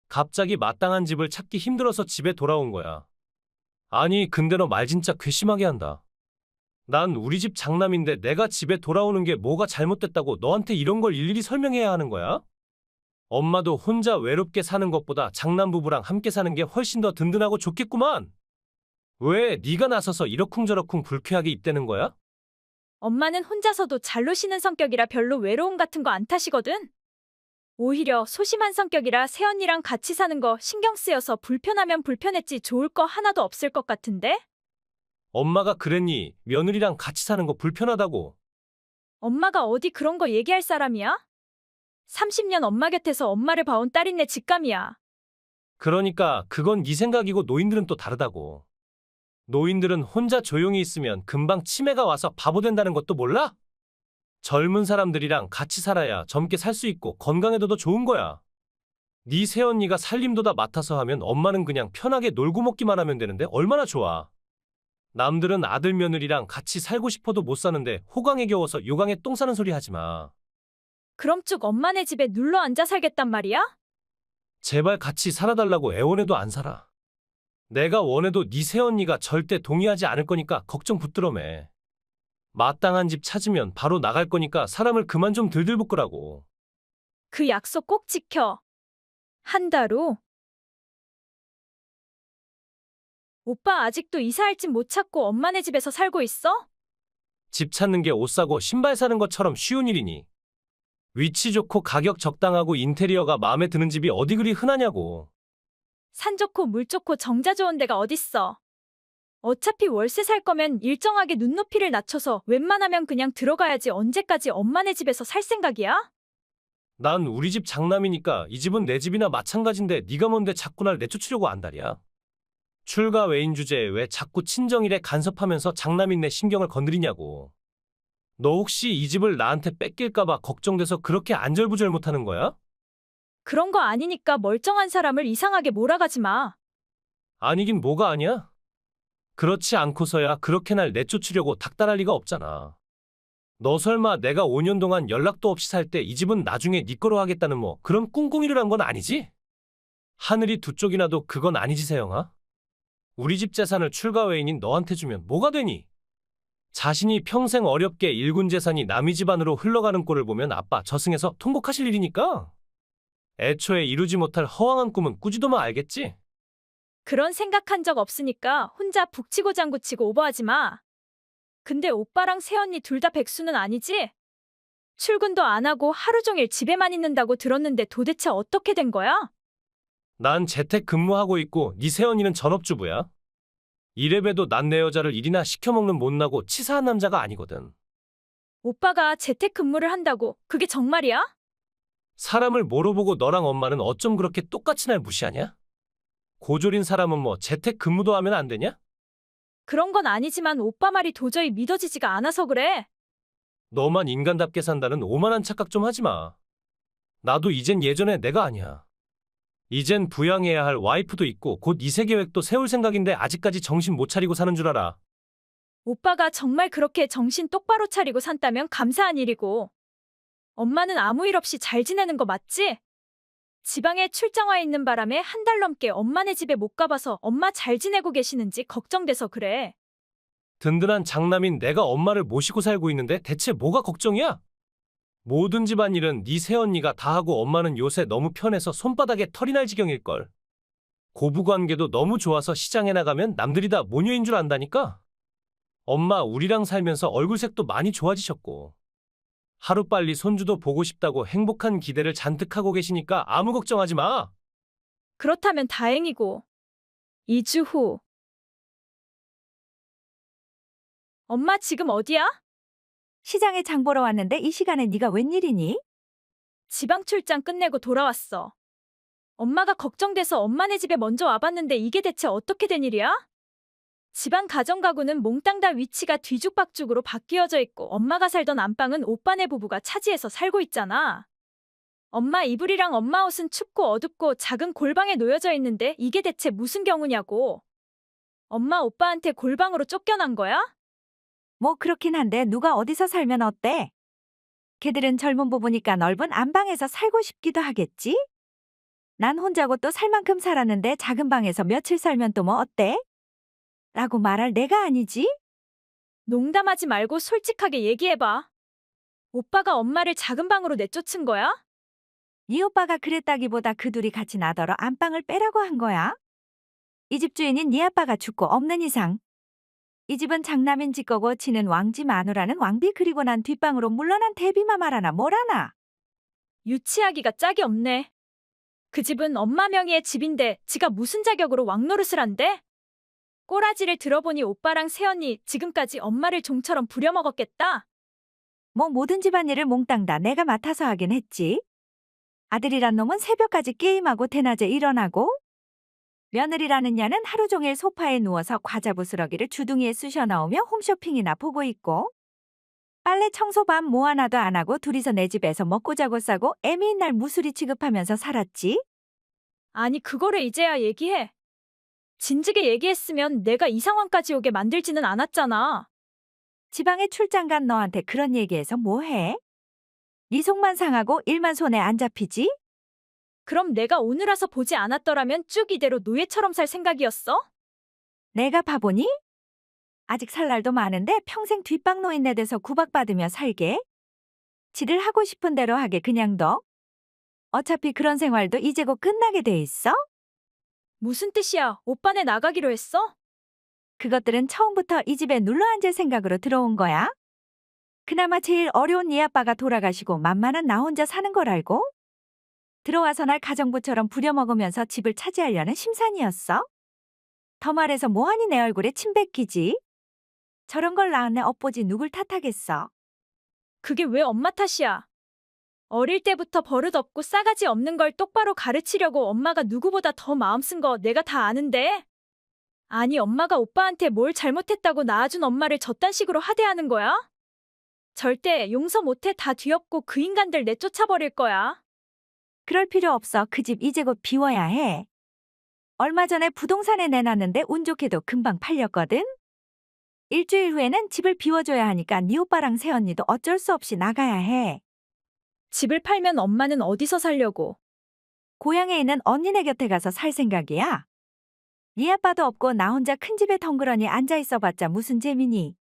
갑자기 마땅한 집을 찾기 힘들어서 집에 돌아온 거야. 아니 근데 너 말 진짜 괘씸하게 한다. 난 우리 집 장남인데 내가 집에 돌아오는 게 뭐가 잘못됐다고 너한테 이런 걸 일일이 설명해야 하는 거야? 엄마도 혼자 외롭게 사는 것보다 장남 부부랑 함께 사는 게 훨씬 더 든든하고 좋겠구만. 왜 네가 나서서 이러쿵저러쿵 불쾌하게 입대는 거야? 엄마는 혼자서도 잘 노시는 성격이라 별로 외로움 같은 거 안 타시거든? 오히려 소심한 성격이라 새언니랑 같이 사는 거 신경 쓰여서 불편하면 불편했지 좋을 거 하나도 없을 것 같은데? 엄마가 그랬니? 며느리랑 같이 사는 거 불편하다고. 엄마가 어디 그런 거 얘기할 사람이야? 30년 엄마 곁에서 엄마를 봐온 딸인 내 직감이야. 그러니까 그건 네 생각이고 노인들은 또 다르다고. 노인들은 혼자 조용히 있으면 금방 치매가 와서 바보 된다는 것도 몰라? 젊은 사람들이랑 같이 살아야 젊게 살 수 있고 건강에도 더 좋은 거야. 네 새언니가 살림도 다 맡아서 하면 엄마는 그냥 편하게 놀고 먹기만 하면 되는데 얼마나 좋아. 남들은 아들 며느리랑 같이 살고 싶어도 못 사는데 호강에 겨워서 요강에 똥 싸는 소리 하지 마. 그럼 쭉 엄마네 집에 눌러 앉아 살겠단 말이야? 제발 같이 살아달라고 애원해도 안 살아. 내가 원해도 네 새언니가 절대 동의하지 않을 거니까 걱정 붙들어 매. 마땅한 집 찾으면 바로 나갈 거니까 사람을 그만 좀 들들 볶으라고. 그 약속 꼭 지켜. 한 달 후. 오빠 아직도 이사할 집 못 찾고 엄마네 집에서 살고 있어? 집 찾는 게 옷 사고 신발 사는 것처럼 쉬운 일이니. 위치 좋고 가격 적당하고 인테리어가 마음에 드는 집이 어디 그리 흔하냐고. 산 좋고 물 좋고 정자 좋은 데가 어딨어. 어차피 월세 살 거면 일정하게 눈높이를 낮춰서 웬만하면 그냥 들어가야지 언제까지 엄마네 집에서 살 생각이야? 난 우리 집 장남이니까 이 집은 내 집이나 마찬가지인데 네가 뭔데 자꾸 날 내쫓으려고 안달이야. 출가 외인 주제에 왜 자꾸 친정일에 간섭하면서 장남인 내 신경을 건드리냐고. 너 혹시 이 집을 나한테 뺏길까봐 걱정돼서 그렇게 안절부절 못하는 거야? 그런 거 아니니까 멀쩡한 사람을 이상하게 몰아가지 마. 아니긴 뭐가 아니야? 그렇지 않고서야 그렇게 날 내쫓으려고 닥달할 리가 없잖아. 너 설마 내가 5년 동안 연락도 없이 살 때 이 집은 나중에 네 거로 하겠다는 뭐 그런 꿍꿍이를 한 건 아니지? 하늘이 두 쪽이 나도 그건 아니지 세영아? 우리 집 재산을 출가 외인인 너한테 주면 뭐가 되니? 자신이 평생 어렵게 일군 재산이 남의 집안으로 흘러가는 꼴을 보면 아빠 저승에서 통곡하실 일이니까. 애초에 이루지 못할 허황한 꿈은 꾸지도 마 알겠지? 그런 생각한 적 없으니까 혼자 북치고 장구치고 오버하지 마. 근데 오빠랑 새언니 둘 다 백수는 아니지? 출근도 안 하고 하루 종일 집에만 있는다고 들었는데 도대체 어떻게 된 거야? 난 재택 근무하고 있고 네 새언니는 전업주부야. 이래봬도 난 내 여자를 일이나 시켜먹는 못나고 치사한 남자가 아니거든. 오빠가 재택근무를 한다고 그게 정말이야? 사람을 뭐로 보고 너랑 엄마는 어쩜 그렇게 똑같이 날 무시하냐? 고졸인 사람은 뭐 재택 근무도 하면 안 되냐? 그런 건 아니지만 오빠 말이 도저히 믿어지지가 않아서 그래. 너만 인간답게 산다는 오만한 착각 좀 하지 마. 나도 이젠 예전에 내가 아니야. 이젠 부양해야 할 와이프도 있고 곧 이세 계획도 세울 생각인데 아직까지 정신 못 차리고 사는 줄 알아. 오빠가 정말 그렇게 정신 똑바로 차리고 산다면 감사한 일이고. 엄마는 아무 일 없이 잘 지내는 거 맞지? 지방에 출장 와 있는 바람에 한 달 넘게 엄마네 집에 못 가봐서 엄마 잘 지내고 계시는지 걱정돼서 그래. 든든한 장남인 내가 엄마를 모시고 살고 있는데 대체 뭐가 걱정이야? 모든 집안일은 네 새언니가 다 하고 엄마는 요새 너무 편해서 손바닥에 털이 날 지경일걸. 고부관계도 너무 좋아서 시장에 나가면 남들이 다 모녀인 줄 안다니까? 엄마 우리랑 살면서 얼굴색도 많이 좋아지셨고. 하루빨리 손주도 보고 싶다고 행복한 기대를 잔뜩 하고 계시니까 아무 걱정하지 마. 그렇다면 다행이고. 2주 후. 엄마 지금 어디야? 시장에 장 보러 왔는데 이 시간에 네가 웬일이니? 지방 출장 끝내고 돌아왔어. 엄마가 걱정돼서 엄마네 집에 먼저 와봤는데 이게 대체 어떻게 된 일이야? 지방 가정가구는 몽땅 다 위치가 뒤죽박죽으로 바뀌어져 있고 엄마가 살던 안방은 오빠네 부부가 차지해서 살고 있잖아. 엄마 이불이랑 엄마 옷은 춥고 어둡고 작은 골방에 놓여져 있는데 이게 대체 무슨 경우냐고. 엄마 오빠한테 골방으로 쫓겨난 거야? 뭐 그렇긴 한데 누가 어디서 살면 어때? 걔들은 젊은 부부니까 넓은 안방에서 살고 싶기도 하겠지? 난 혼자고 또 살 만큼 살았는데 작은 방에서 며칠 살면 또 뭐 어때? 라고 말할 내가 아니지? 농담하지 말고 솔직하게 얘기해봐. 오빠가 엄마를 작은 방으로 내쫓은 거야? 네 오빠가 그랬다기보다 그 둘이 같이 나더러 안방을 빼라고 한 거야. 이 집 주인인 네 아빠가 죽고 없는 이상 이 집은 장남인 집 거고 지는 왕지 마누라는 왕비 그리고 난 뒷방으로 물러난 대비마 말하나 뭐라나. 유치하기가 짝이 없네. 그 집은 엄마 명의의 집인데 지가 무슨 자격으로 왕노릇을 한대? 꼬라지를 들어보니 오빠랑 새언니 지금까지 엄마를 종처럼 부려먹었겠다. 뭐 모든 집안일을 몽땅 다 내가 맡아서 하긴 했지. 아들이란 놈은 새벽까지 게임하고 대낮에 일어나고 며느리라는 냐는 하루 종일 소파에 누워서 과자 부스러기를 주둥이에 쑤셔 넣으며 홈쇼핑이나 보고 있고 빨래 청소 밥 뭐 하나도 안 하고 둘이서 내 집에서 먹고 자고 싸고 애미인 날 무수리 취급하면서 살았지. 아니 그거를 이제야 얘기해. 진즉에 얘기했으면 내가 이 상황까지 오게 만들지는 않았잖아. 지방에 출장 간 너한테 그런 얘기해서 뭐해? 네 속만 상하고 일만 손에 안 잡히지? 그럼 내가 오늘 와서 보지 않았더라면 쭉 이대로 노예처럼 살 생각이었어? 내가 바보니? 아직 살 날도 많은데 평생 뒷방 노인네 돼서 구박받으며 살게? 지들 하고 싶은 대로 하게 그냥 둬? 어차피 그런 생활도 이제 곧 끝나게 돼 있어? 무슨 뜻이야? 오빠네 나가기로 했어? 그것들은 처음부터 이 집에 눌러앉을 생각으로 들어온 거야? 그나마 제일 어려운 네 아빠가 돌아가시고 만만한 나 혼자 사는 걸 알고? 들어와서 날 가정부처럼 부려먹으면서 집을 차지하려는 심산이었어? 더 말해서 뭐하니 내 얼굴에 침 뱉기지? 저런 걸 낳았네 엇보지 누굴 탓하겠어. 그게 왜 엄마 탓이야? 어릴 때부터 버릇 없고 싸가지 없는 걸 똑바로 가르치려고 엄마가 누구보다 더 마음 쓴 거 내가 다 아는데? 아니, 엄마가 오빠한테 뭘 잘못했다고 낳아준 엄마를 저딴 식으로 하대하는 거야? 절대 용서 못해. 다 뒤엎고 그 인간들 내쫓아버릴 거야. 그럴 필요 없어. 그 집 이제 곧 비워야 해. 얼마 전에 부동산에 내놨는데 운 좋게도 금방 팔렸거든? 일주일 후에는 집을 비워줘야 하니까 네 오빠랑 새언니도 어쩔 수 없이 나가야 해. 집을 팔면 엄마는 어디서 살려고? 고향에 있는 언니네 곁에 가서 살 생각이야. 네 아빠도 없고 나 혼자 큰 집에 덩그러니 앉아있어봤자 무슨 재미니.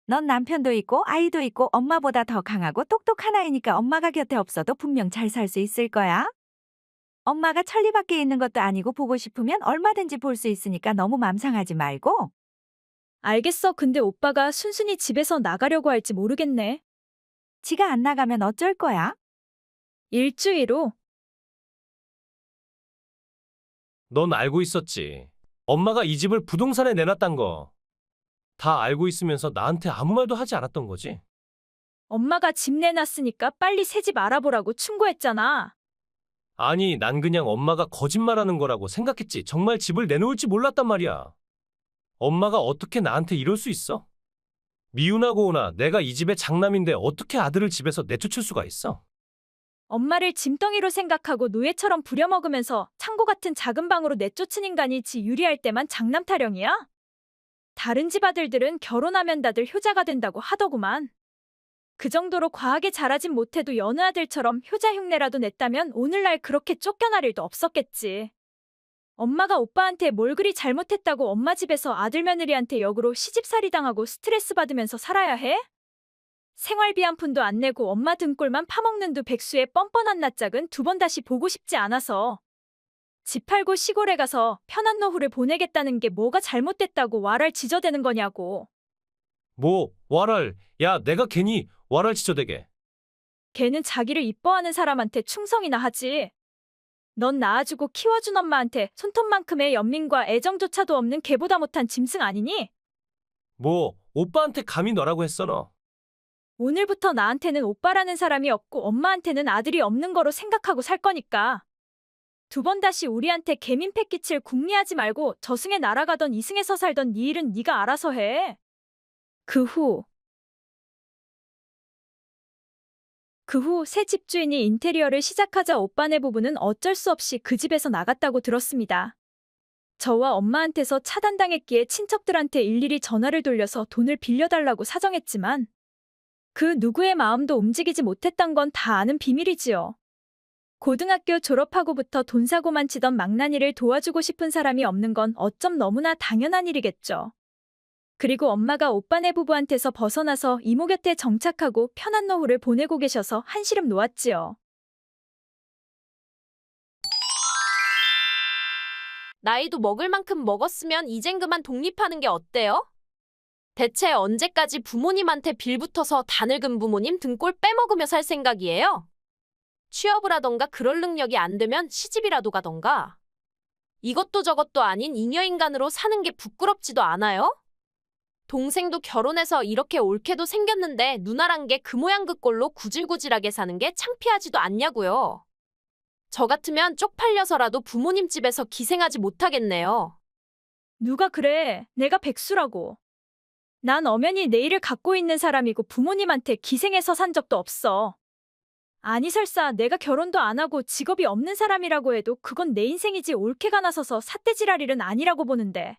넌 남편도 있고 아이도 있고 엄마보다 더 강하고 똑똑한 아이니까 엄마가 곁에 없어도 분명 잘 살 수 있을 거야. 엄마가 천리 밖에 있는 것도 아니고 보고 싶으면 얼마든지 볼 수 있으니까 너무 맘상하지 말고. 알겠어. 근데 오빠가 순순히 집에서 나가려고 할지 모르겠네. 지가 안 나가면 어쩔 거야? 일주일 후. 넌 알고 있었지. 엄마가 이 집을 부동산에 내놨단 거. 다 알고 있으면서 나한테 아무 말도 하지 않았던 거지. 엄마가 집 내놨으니까 빨리 새 집 알아보라고 충고했잖아. 아니, 난 그냥 엄마가 거짓말하는 거라고 생각했지. 정말 집을 내놓을지 몰랐단 말이야. 엄마가 어떻게 나한테 이럴 수 있어? 미우나 고우나 내가 이 집의 장남인데 어떻게 아들을 집에서 내쫓을 수가 있어? 엄마를 짐덩이로 생각하고 노예처럼 부려먹으면서 창고 같은 작은 방으로 내쫓은 인간이 지 유리할 때만 장남 타령이야? 다른 집 아들들은 결혼하면 다들 효자가 된다고 하더구만. 그 정도로 과하게 자라진 못해도 여느 아들처럼 효자 흉내라도 냈다면 오늘날 그렇게 쫓겨날 일도 없었겠지. 엄마가 오빠한테 뭘 그리 잘못했다고 엄마 집에서 아들 며느리한테 역으로 시집살이 당하고 스트레스 받으면서 살아야 해? 생활비 한 푼도 안 내고 엄마 등골만 파먹는 두 백수의 뻔뻔한 낯짝은 두 번 다시 보고 싶지 않아서 집 팔고 시골에 가서 편한 노후를 보내겠다는 게 뭐가 잘못됐다고 와랄 지저대는 거냐고. 뭐, 와랄. 야, 내가 괜히 와랄 지저대게. 걔는 자기를 이뻐하는 사람한테 충성이나 하지. 넌 낳아주고 키워준 엄마한테 손톱만큼의 연민과 애정조차도 없는 걔보다 못한 짐승 아니니? 뭐, 오빠한테 감히 너라고 했어, 너. 오늘부터 나한테는 오빠라는 사람이 없고 엄마한테는 아들이 없는 거로 생각하고 살 거니까. 두 번 다시 우리한테 개민패 끼칠 궁리하지 말고 저승에 날아가던 이승에서 살던 네 일은 네가 알아서 해. 그 후 새 집주인이 인테리어를 시작하자 오빠네 부부는 어쩔 수 없이 그 집에서 나갔다고 들었습니다. 저와 엄마한테서 차단당했기에 친척들한테 일일이 전화를 돌려서 돈을 빌려달라고 사정했지만 그 누구의 마음도 움직이지 못했던 건 다 아는 비밀이지요. 고등학교 졸업하고부터 돈 사고만 치던 망나니를 도와주고 싶은 사람이 없는 건 어쩜 너무나 당연한 일이겠죠. 그리고 엄마가 오빠네 부부한테서 벗어나서 이모 곁에 정착하고 편한 노후를 보내고 계셔서 한시름 놓았지요. 나이도 먹을 만큼 먹었으면 이젠 그만 독립하는 게 어때요? 대체 언제까지 부모님한테 빌붙어서 다 늙은 부모님 등골 빼먹으며 살 생각이에요? 취업을 하던가 그럴 능력이 안 되면 시집이라도 가던가. 이것도 저것도 아닌 잉여인간으로 사는 게 부끄럽지도 않아요? 동생도 결혼해서 이렇게 옳게도 생겼는데 누나란 게 그 모양 그 꼴로 구질구질하게 사는 게 창피하지도 않냐고요. 저 같으면 쪽팔려서라도 부모님 집에서 기생하지 못하겠네요. 누가 그래? 내가 백수라고. 난 엄연히 내일을 갖고 있는 사람이고 부모님한테 기생해서 산 적도 없어. 아니 설사 내가 결혼도 안 하고 직업이 없는 사람이라고 해도 그건 내 인생이지 올케가 나서서 삿대질할 일은 아니라고 보는데.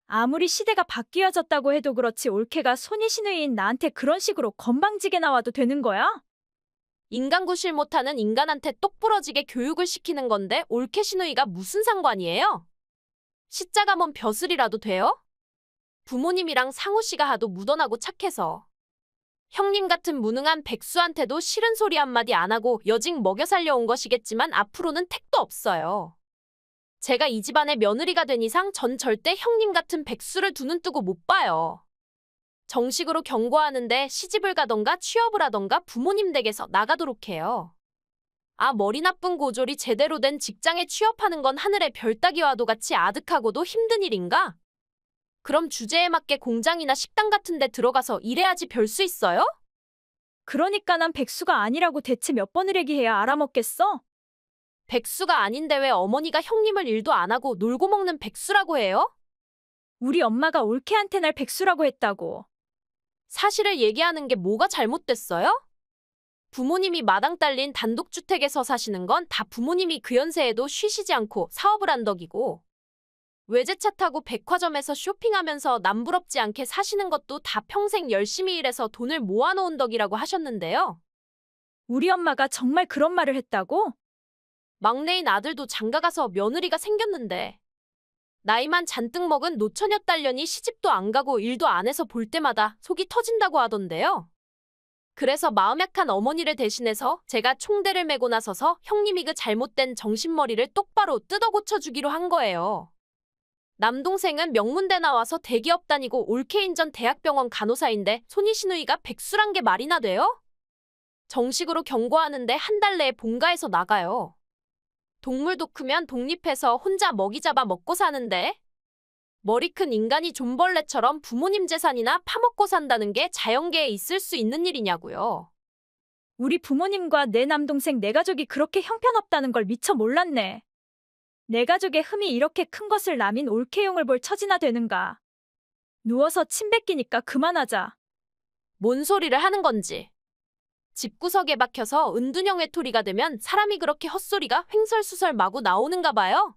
아무리 시대가 바뀌어졌다고 해도 그렇지 올케가 손이시누이인 나한테 그런 식으로 건방지게 나와도 되는 거야? 인간 구실 못하는 인간한테 똑부러지게 교육을 시키는 건데 올케 시누이가 무슨 상관이에요? 시자가 뭔 벼슬이라도 돼요? 부모님이랑 상우 씨가 하도 무던하고 착해서. 형님 같은 무능한 백수한테도 싫은 소리 한마디 안 하고 여직 먹여 살려온 것이겠지만 앞으로는 택도 없어요. 제가 이 집안의 며느리가 된 이상 전 절대 형님 같은 백수를 두 눈 뜨고 못 봐요. 정식으로 경고하는데 시집을 가던가 취업을 하던가 부모님 댁에서 나가도록 해요. 아, 머리 나쁜 고졸이 제대로 된 직장에 취업하는 건 하늘의 별 따기와도 같이 아득하고도 힘든 일인가? 그럼 주제에 맞게 공장이나 식당 같은 데 들어가서 일해야지 별 수 있어요? 그러니까 난 백수가 아니라고 대체 몇 번을 얘기해야 알아먹겠어? 백수가 아닌데 왜 어머니가 형님을 일도 안 하고 놀고 먹는 백수라고 해요? 우리 엄마가 올케한테 날 백수라고 했다고. 사실을 얘기하는 게 뭐가 잘못됐어요? 부모님이 마당 딸린 단독주택에서 사시는 건 다 부모님이 그 연세에도 쉬시지 않고 사업을 한 덕이고, 외제차 타고 백화점에서 쇼핑하면서 남부럽지 않게 사시는 것도 다 평생 열심히 일해서 돈을 모아놓은 덕이라고 하셨는데요. 우리 엄마가 정말 그런 말을 했다고? 막내인 아들도 장가가서 며느리가 생겼는데 나이만 잔뜩 먹은 노처녀 딸년이 시집도 안 가고 일도 안 해서 볼 때마다 속이 터진다고 하던데요. 그래서 마음 약한 어머니를 대신해서 제가 총대를 메고 나서서 형님이 그 잘못된 정신머리를 똑바로 뜯어 고쳐주기로 한 거예요. 남동생은 명문대 나와서 대기업 다니고 올케인전 대학병원 간호사인데 손이시누이가 백수란 게 말이나 돼요? 정식으로 경고하는데 한 달 내에 본가에서 나가요. 동물도 크면 독립해서 혼자 먹이 잡아 먹고 사는데 머리 큰 인간이 존벌레처럼 부모님 재산이나 파먹고 산다는 게 자연계에 있을 수 있는 일이냐고요. 우리 부모님과 내 남동생 내 가족이 그렇게 형편없다는 걸 미처 몰랐네. 내 가족의 흠이 이렇게 큰 것을 남인 올케용을 볼 처지나 되는가. 누워서 침 뱉기니까 그만하자. 뭔 소리를 하는 건지. 집구석에 박혀서 은둔형 외톨이가 되면 사람이 그렇게 헛소리가 횡설수설 마구 나오는가 봐요.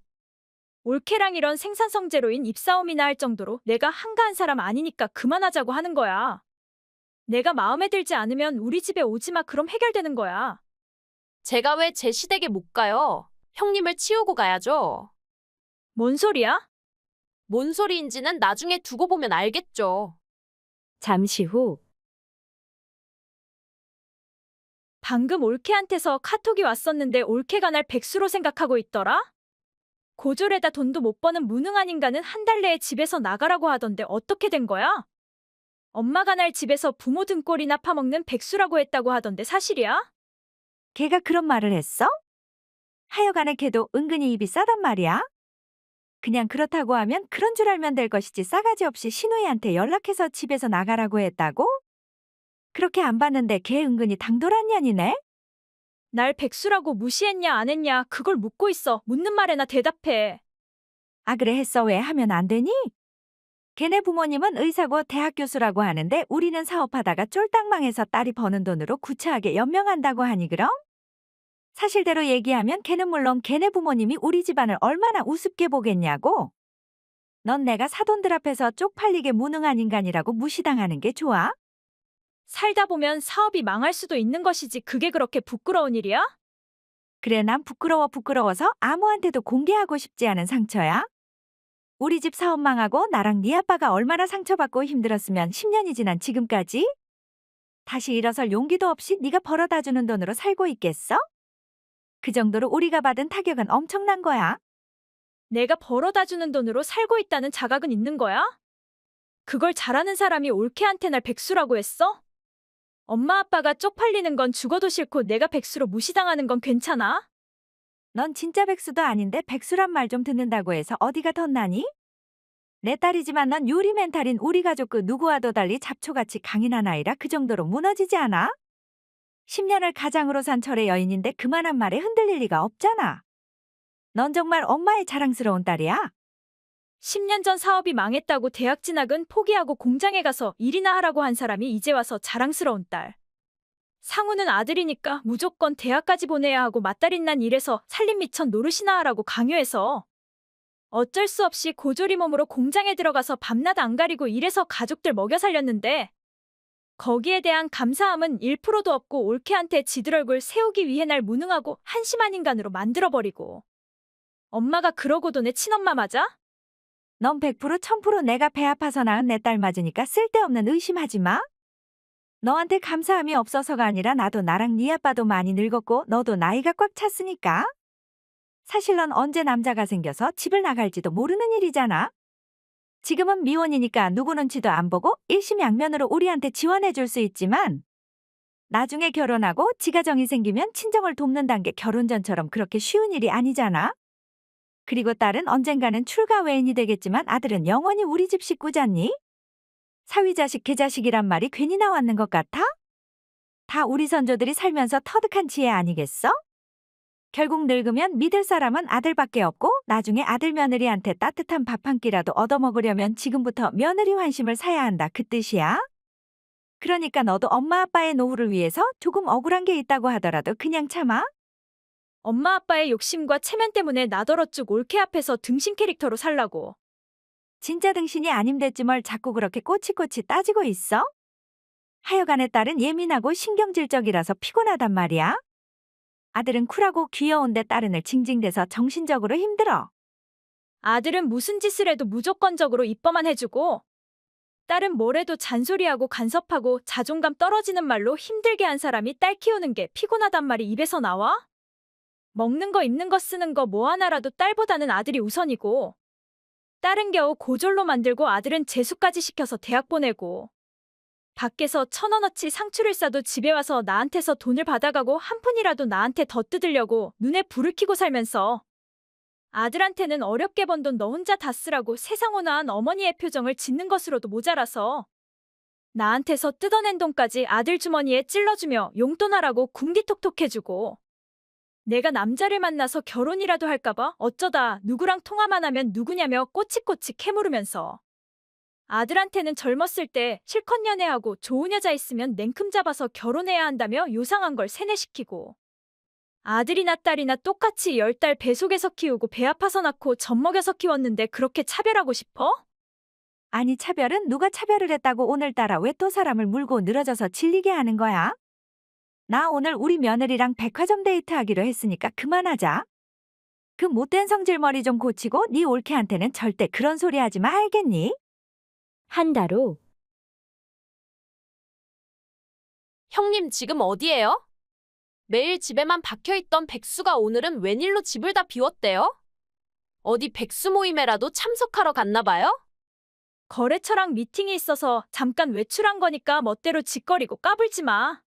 올케랑 이런 생산성제로인 입싸움이나 할 정도로 내가 한가한 사람 아니니까 그만하자고 하는 거야. 내가 마음에 들지 않으면 우리 집에 오지 마 그럼 해결되는 거야. 제가 왜 제 시댁에 못 가요? 형님을 치우고 가야죠. 뭔 소리야? 뭔 소리인지는 나중에 두고 보면 알겠죠. 잠시 후 방금 올케한테서 카톡이 왔었는데 올케가 날 백수로 생각하고 있더라? 고졸에다 돈도 못 버는 무능한 인간은 한 달 내에 집에서 나가라고 하던데 어떻게 된 거야? 엄마가 날 집에서 부모 등골이나 파먹는 백수라고 했다고 하던데 사실이야? 걔가 그런 말을 했어? 하여간에 걔도 은근히 입이 싸단 말이야. 그냥 그렇다고 하면 그런 줄 알면 될 것이지 싸가지 없이 신우이한테 연락해서 집에서 나가라고 했다고? 그렇게 안 봤는데 걔 은근히 당돌한 년이네? 날 백수라고 무시했냐 안 했냐 그걸 묻고 있어. 묻는 말에나 대답해. 아 그래 했어 왜 하면 안 되니? 걔네 부모님은 의사고 대학 교수라고 하는데 우리는 사업하다가 쫄딱 망해서 딸이 버는 돈으로 구차하게 연명한다고 하니 그럼? 사실대로 얘기하면 걔는 물론 걔네 부모님이 우리 집안을 얼마나 우습게 보겠냐고? 넌 내가 사돈들 앞에서 쪽팔리게 무능한 인간이라고 무시당하는 게 좋아? 살다 보면 사업이 망할 수도 있는 것이지 그게 그렇게 부끄러운 일이야? 그래 난 부끄러워서 아무한테도 공개하고 싶지 않은 상처야. 우리 집 사업 망하고 나랑 네 아빠가 얼마나 상처받고 힘들었으면 10년이 지난 지금까지? 다시 일어설 용기도 없이 네가 벌어다 주는 돈으로 살고 있겠어? 그 정도로 우리가 받은 타격은 엄청난 거야. 내가 벌어다 주는 돈으로 살고 있다는 자각은 있는 거야? 그걸 잘하는 사람이 올케한테 날 백수라고 했어? 엄마 아빠가 쪽팔리는 건 죽어도 싫고 내가 백수로 무시당하는 건 괜찮아? 넌 진짜 백수도 아닌데 백수란 말 좀 듣는다고 해서 어디가 덧나니? 내 딸이지만 넌 요리 멘탈인 우리 가족 그 누구와도 달리 잡초같이 강인한 아이라 그 정도로 무너지지 않아? 10년을 가장으로 산 철의 여인인데 그만한 말에 흔들릴 리가 없잖아. 넌 정말 엄마의 자랑스러운 딸이야. 10년 전 사업이 망했다고 대학 진학은 포기하고 공장에 가서 일이나 하라고 한 사람이 이제 와서 자랑스러운 딸. 상우는 아들이니까 무조건 대학까지 보내야 하고 맞다린 난 일해서 살림 미천 노릇이나 하라고 강요해서 어쩔 수 없이 고졸이 몸으로 공장에 들어가서 밤낮 안 가리고 일해서 가족들 먹여 살렸는데 거기에 대한 감사함은 1%도 없고 올케한테 지들 얼굴 세우기 위해 날 무능하고 한심한 인간으로 만들어버리고 엄마가 그러고도 내 친엄마 맞아? 넌 100% 1000% 내가 배 아파서 낳은 내 딸 맞으니까 쓸데없는 의심하지 마. 너한테 감사함이 없어서가 아니라 나도 나랑 네 아빠도 많이 늙었고 너도 나이가 꽉 찼으니까. 사실 넌 언제 남자가 생겨서 집을 나갈지도 모르는 일이잖아. 지금은 미혼이니까 누구 눈치도 안 보고 일심양면으로 우리한테 지원해 줄 수 있지만 나중에 결혼하고 지가정이 생기면 친정을 돕는다는 게 결혼 전처럼 그렇게 쉬운 일이 아니잖아. 그리고 딸은 언젠가는 출가 외인이 되겠지만 아들은 영원히 우리 집 식구잖니? 사위자식 개자식이란 말이 괜히 나왔는 것 같아? 다 우리 선조들이 살면서 터득한 지혜 아니겠어? 결국 늙으면 믿을 사람은 아들밖에 없고 나중에 아들 며느리한테 따뜻한 밥 한 끼라도 얻어먹으려면 지금부터 며느리 환심을 사야 한다 그 뜻이야? 그러니까 너도 엄마 아빠의 노후를 위해서 조금 억울한 게 있다고 하더라도 그냥 참아? 엄마 아빠의 욕심과 체면 때문에 나더러쭉 올케 앞에서 등신 캐릭터로 살라고. 진짜 등신이 아님 됐지 뭘 자꾸 그렇게 꼬치꼬치 따지고 있어? 하여간에 딸은 예민하고 신경질적이라서 피곤하단 말이야. 아들은 쿨하고 귀여운데 딸은 징징대서 정신적으로 힘들어. 아들은 무슨 짓을 해도 무조건적으로 이뻐만 해주고 딸은 뭘 해도 잔소리하고 간섭하고 자존감 떨어지는 말로 힘들게 한 사람이 딸 키우는 게 피곤하단 말이 입에서 나와? 먹는 거 입는 거 쓰는 거 뭐 하나라도 딸보다는 아들이 우선이고 딸은 겨우 고졸로 만들고 아들은 재수까지 시켜서 대학 보내고 밖에서 1,000원어치 상추를 싸도 집에 와서 나한테서 돈을 받아가고 한 푼이라도 나한테 더 뜯으려고 눈에 불을 켜고 살면서 아들한테는 어렵게 번 돈 너 혼자 다 쓰라고 세상 온화한 어머니의 표정을 짓는 것으로도 모자라서 나한테서 뜯어낸 돈까지 아들 주머니에 찔러주며 용돈하라고 궁디톡톡해주고 내가 남자를 만나서 결혼이라도 할까봐 어쩌다 누구랑 통화만 하면 누구냐며 꼬치꼬치 캐물으면서 아들한테는 젊었을 때 실컷 연애하고 좋은 여자 있으면 냉큼 잡아서 결혼해야 한다며 요상한 걸 세뇌시키고 아들이나 딸이나 똑같이 10달 배 속에서 키우고 배 아파서 낳고 젖 먹여서 키웠는데 그렇게 차별하고 싶어? 아니 차별은 누가 차별을 했다고 오늘따라 왜 또 사람을 물고 늘어져서 질리게 하는 거야? 나 오늘 우리 며느리랑 백화점 데이트하기로 했으니까 그만하자. 그 못된 성질머리 좀 고치고 네 올케한테는 절대 그런 소리 하지 마 알겠니? 한 달 후. 형님 지금 어디예요? 매일 집에만 박혀있던 백수가 오늘은 웬일로 집을 다 비웠대요? 어디 백수 모임에라도 참석하러 갔나 봐요? 거래처랑 미팅이 있어서 잠깐 외출한 거니까 멋대로 짓거리고 까불지 마.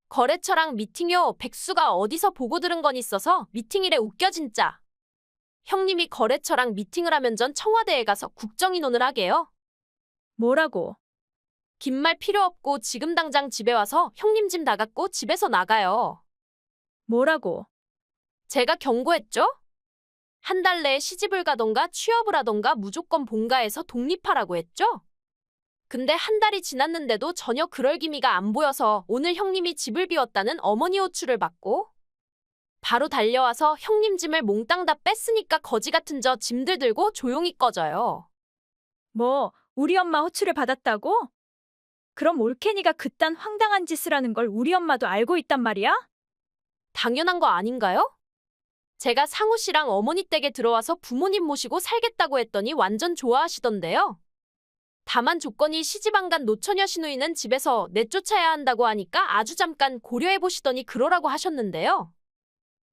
거래처랑 미팅요. 백수가 어디서 보고 들은 건 있어서 미팅이래 웃겨 진짜. 형님이 거래처랑 미팅을 하면 전 청와대에 가서 국정인원을 하게요. 뭐라고? 긴 말 필요 없고 지금 당장 집에 와서 형님 집 나갔고 집에서 나가요. 뭐라고? 제가 경고했죠? 한 달 내에 시집을 가던가 취업을 하던가 무조건 본가에서 독립하라고 했죠? 근데 한 달이 지났는데도 전혀 그럴 기미가 안 보여서 오늘 형님이 집을 비웠다는 어머니 호출을 받고 바로 달려와서 형님 짐을 몽땅 다 뺐으니까 거지 같은 저 짐들 들고 조용히 꺼져요. 뭐, 우리 엄마 호출을 받았다고? 그럼 올케니가 그딴 황당한 짓을 하는 걸 우리 엄마도 알고 있단 말이야? 당연한 거 아닌가요? 제가 상우 씨랑 어머니 댁에 들어와서 부모님 모시고 살겠다고 했더니 완전 좋아하시던데요. 다만 조건이 시집 안 간 노처녀 시누이는 집에서 내쫓아야 한다고 하니까 아주 잠깐 고려해보시더니 그러라고 하셨는데요.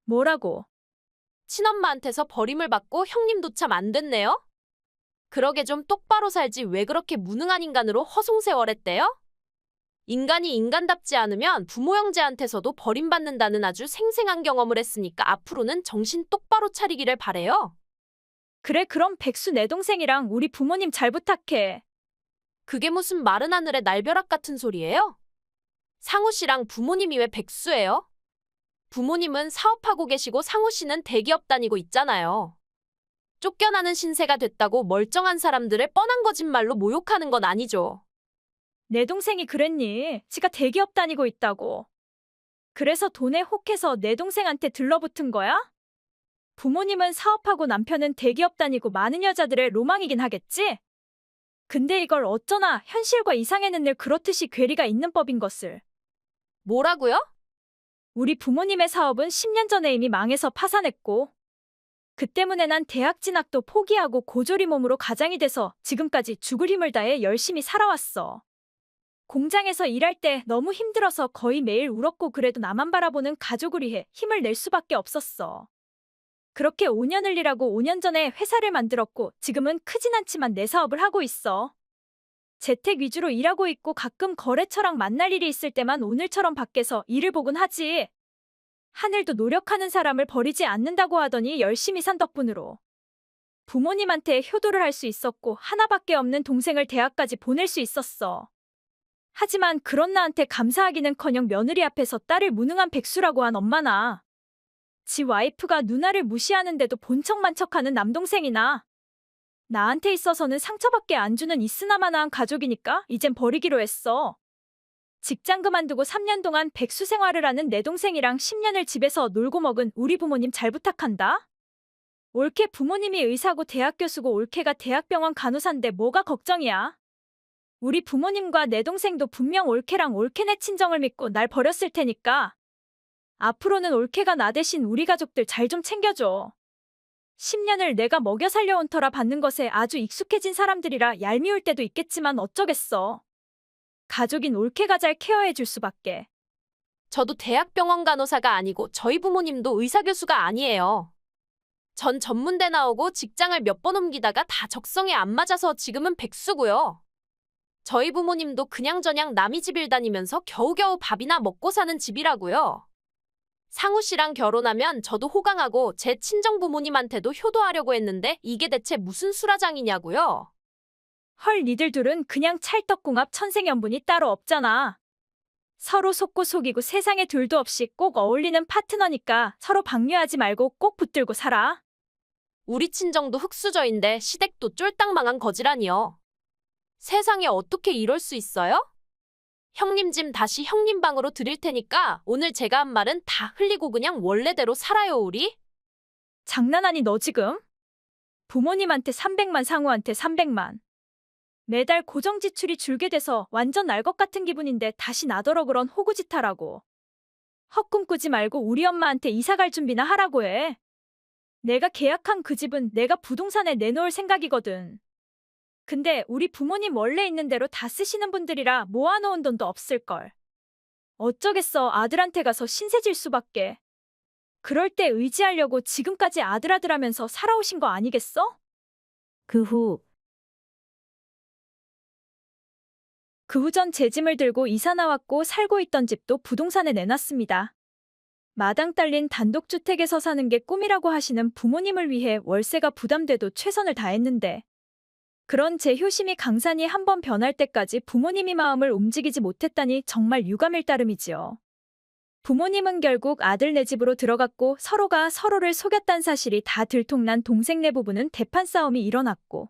뭐라고? 친엄마한테서 버림을 받고 형님도 참 안 됐네요. 그러게 좀 똑바로 살지 왜 그렇게 무능한 인간으로 허송세월했대요? 인간이 인간답지 않으면 부모 형제한테서도 버림받는다는 아주 생생한 경험을 했으니까 앞으로는 정신 똑바로 차리기를 바래요. 그래, 그럼 백수 내 동생이랑 우리 부모님 잘 부탁해. 그게 무슨 마른 하늘의 날벼락 같은 소리예요? 상우 씨랑 부모님이 왜 백수예요? 부모님은 사업하고 계시고 상우 씨는 대기업 다니고 있잖아요. 쫓겨나는 신세가 됐다고 멀쩡한 사람들을 뻔한 거짓말로 모욕하는 건 아니죠. 내 동생이 그랬니? 지가 대기업 다니고 있다고. 그래서 돈에 혹해서 내 동생한테 들러붙은 거야? 부모님은 사업하고 남편은 대기업 다니고 많은 여자들의 로망이긴 하겠지? 근데 이걸 어쩌나 현실과 이상해는 늘 그렇듯이 괴리가 있는 법인 것을. 뭐라고요? 우리 부모님의 사업은 10년 전에 이미 망해서 파산했고 그 때문에 난 대학 진학도 포기하고 고졸이 몸으로 가장이 돼서 지금까지 죽을 힘을 다해 열심히 살아왔어. 공장에서 일할 때 너무 힘들어서 거의 매일 울었고 그래도 나만 바라보는 가족을 위해 힘을 낼 수밖에 없었어. 그렇게 5년을 일하고 5년 전에 회사를 만들었고 지금은 크진 않지만 내 사업을 하고 있어. 재택 위주로 일하고 있고 가끔 거래처랑 만날 일이 있을 때만 오늘처럼 밖에서 일을 보곤 하지. 하늘도 노력하는 사람을 버리지 않는다고 하더니 열심히 산 덕분으로 부모님한테 효도를 할 수 있었고 하나밖에 없는 동생을 대학까지 보낼 수 있었어. 하지만 그런 나한테 감사하기는커녕 며느리 앞에서 딸을 무능한 백수라고 한 엄마나 지 와이프가 누나를 무시하는데도 본척만 척하는 남동생이나 나한테 있어서는 상처밖에 안 주는 있으나마나한 가족이니까 이젠 버리기로 했어. 직장 그만두고 3년 동안 백수 생활을 하는 내 동생이랑 10년을 집에서 놀고 먹은 우리 부모님 잘 부탁한다. 올케 부모님이 의사고 대학 교수고 올케가 대학병원 간호사인데 뭐가 걱정이야. 우리 부모님과 내 동생도 분명 올케랑 올케네 친정을 믿고 날 버렸을 테니까 앞으로는 올케가 나 대신 우리 가족들 잘 좀 챙겨줘. 10년을 내가 먹여 살려온 터라 받는 것에 아주 익숙해진 사람들이라 얄미울 때도 있겠지만 어쩌겠어. 가족인 올케가 잘 케어해줄 수밖에. 저도 대학병원 간호사가 아니고 저희 부모님도 의사교수가 아니에요. 전 전문대 나오고 직장을 몇 번 옮기다가 다 적성에 안 맞아서 지금은 백수고요. 저희 부모님도 그냥저냥 남의 집 일 다니면서 겨우겨우 밥이나 먹고 사는 집이라고요. 상우 씨랑 결혼하면 저도 호강하고 제 친정 부모님한테도 효도하려고 했는데 이게 대체 무슨 수라장이냐고요. 헐, 니들 둘은 그냥 찰떡궁합 천생연분이 따로 없잖아. 서로 속고 속이고 세상에 둘도 없이 꼭 어울리는 파트너니까 서로 방류하지 말고 꼭 붙들고 살아. 우리 친정도 흙수저인데 시댁도 쫄딱 망한 거지라니요. 세상에 어떻게 이럴 수 있어요? 형님 짐 다시 형님 방으로 드릴 테니까 오늘 제가 한 말은 다 흘리고 그냥 원래대로 살아요, 우리? 장난하니 너 지금? 부모님한테 300만 상우한테 300만. 매달 고정 지출이 줄게 돼서 완전 날 것 같은 기분인데 다시 나더러 그런 호구짓하라고. 헛꿈꾸지 말고 우리 엄마한테 이사갈 준비나 하라고 해. 내가 계약한 그 집은 내가 부동산에 내놓을 생각이거든. 근데 우리 부모님 원래 있는 대로 다 쓰시는 분들이라 모아놓은 돈도 없을걸. 어쩌겠어, 아들한테 가서 신세질 수밖에. 그럴 때 의지하려고 지금까지 아들 하면서 살아오신 거 아니겠어? 그 후 전 제 짐을 들고 이사 나왔고 살고 있던 집도 부동산에 내놨습니다. 마당 딸린 단독주택에서 사는 게 꿈이라고 하시는 부모님을 위해 월세가 부담돼도 최선을 다했는데 그런 제 효심이 강산이 한번 변할 때까지 부모님이 마음을 움직이지 못했다니 정말 유감일 따름이지요. 부모님은 결국 아들네 집으로 들어갔고 서로가 서로를 속였다는 사실이 다 들통난 동생네 부부는 대판 싸움이 일어났고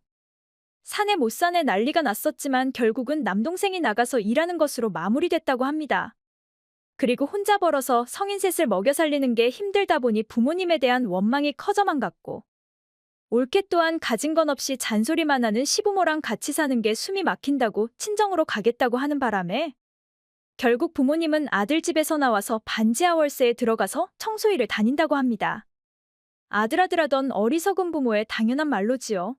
사내 못 사내 난리가 났었지만 결국은 남동생이 나가서 일하는 것으로 마무리됐다고 합니다. 그리고 혼자 벌어서 성인 셋을 먹여 살리는 게 힘들다 보니 부모님에 대한 원망이 커져만 갔고 올케 또한 가진 건 없이 잔소리만 하는 시부모랑 같이 사는 게 숨이 막힌다고 친정으로 가겠다고 하는 바람에 결국 부모님은 아들 집에서 나와서 반지하 월세에 들어가서 청소일을 다닌다고 합니다. 아들하던 어리석은 부모의 당연한 말로지요.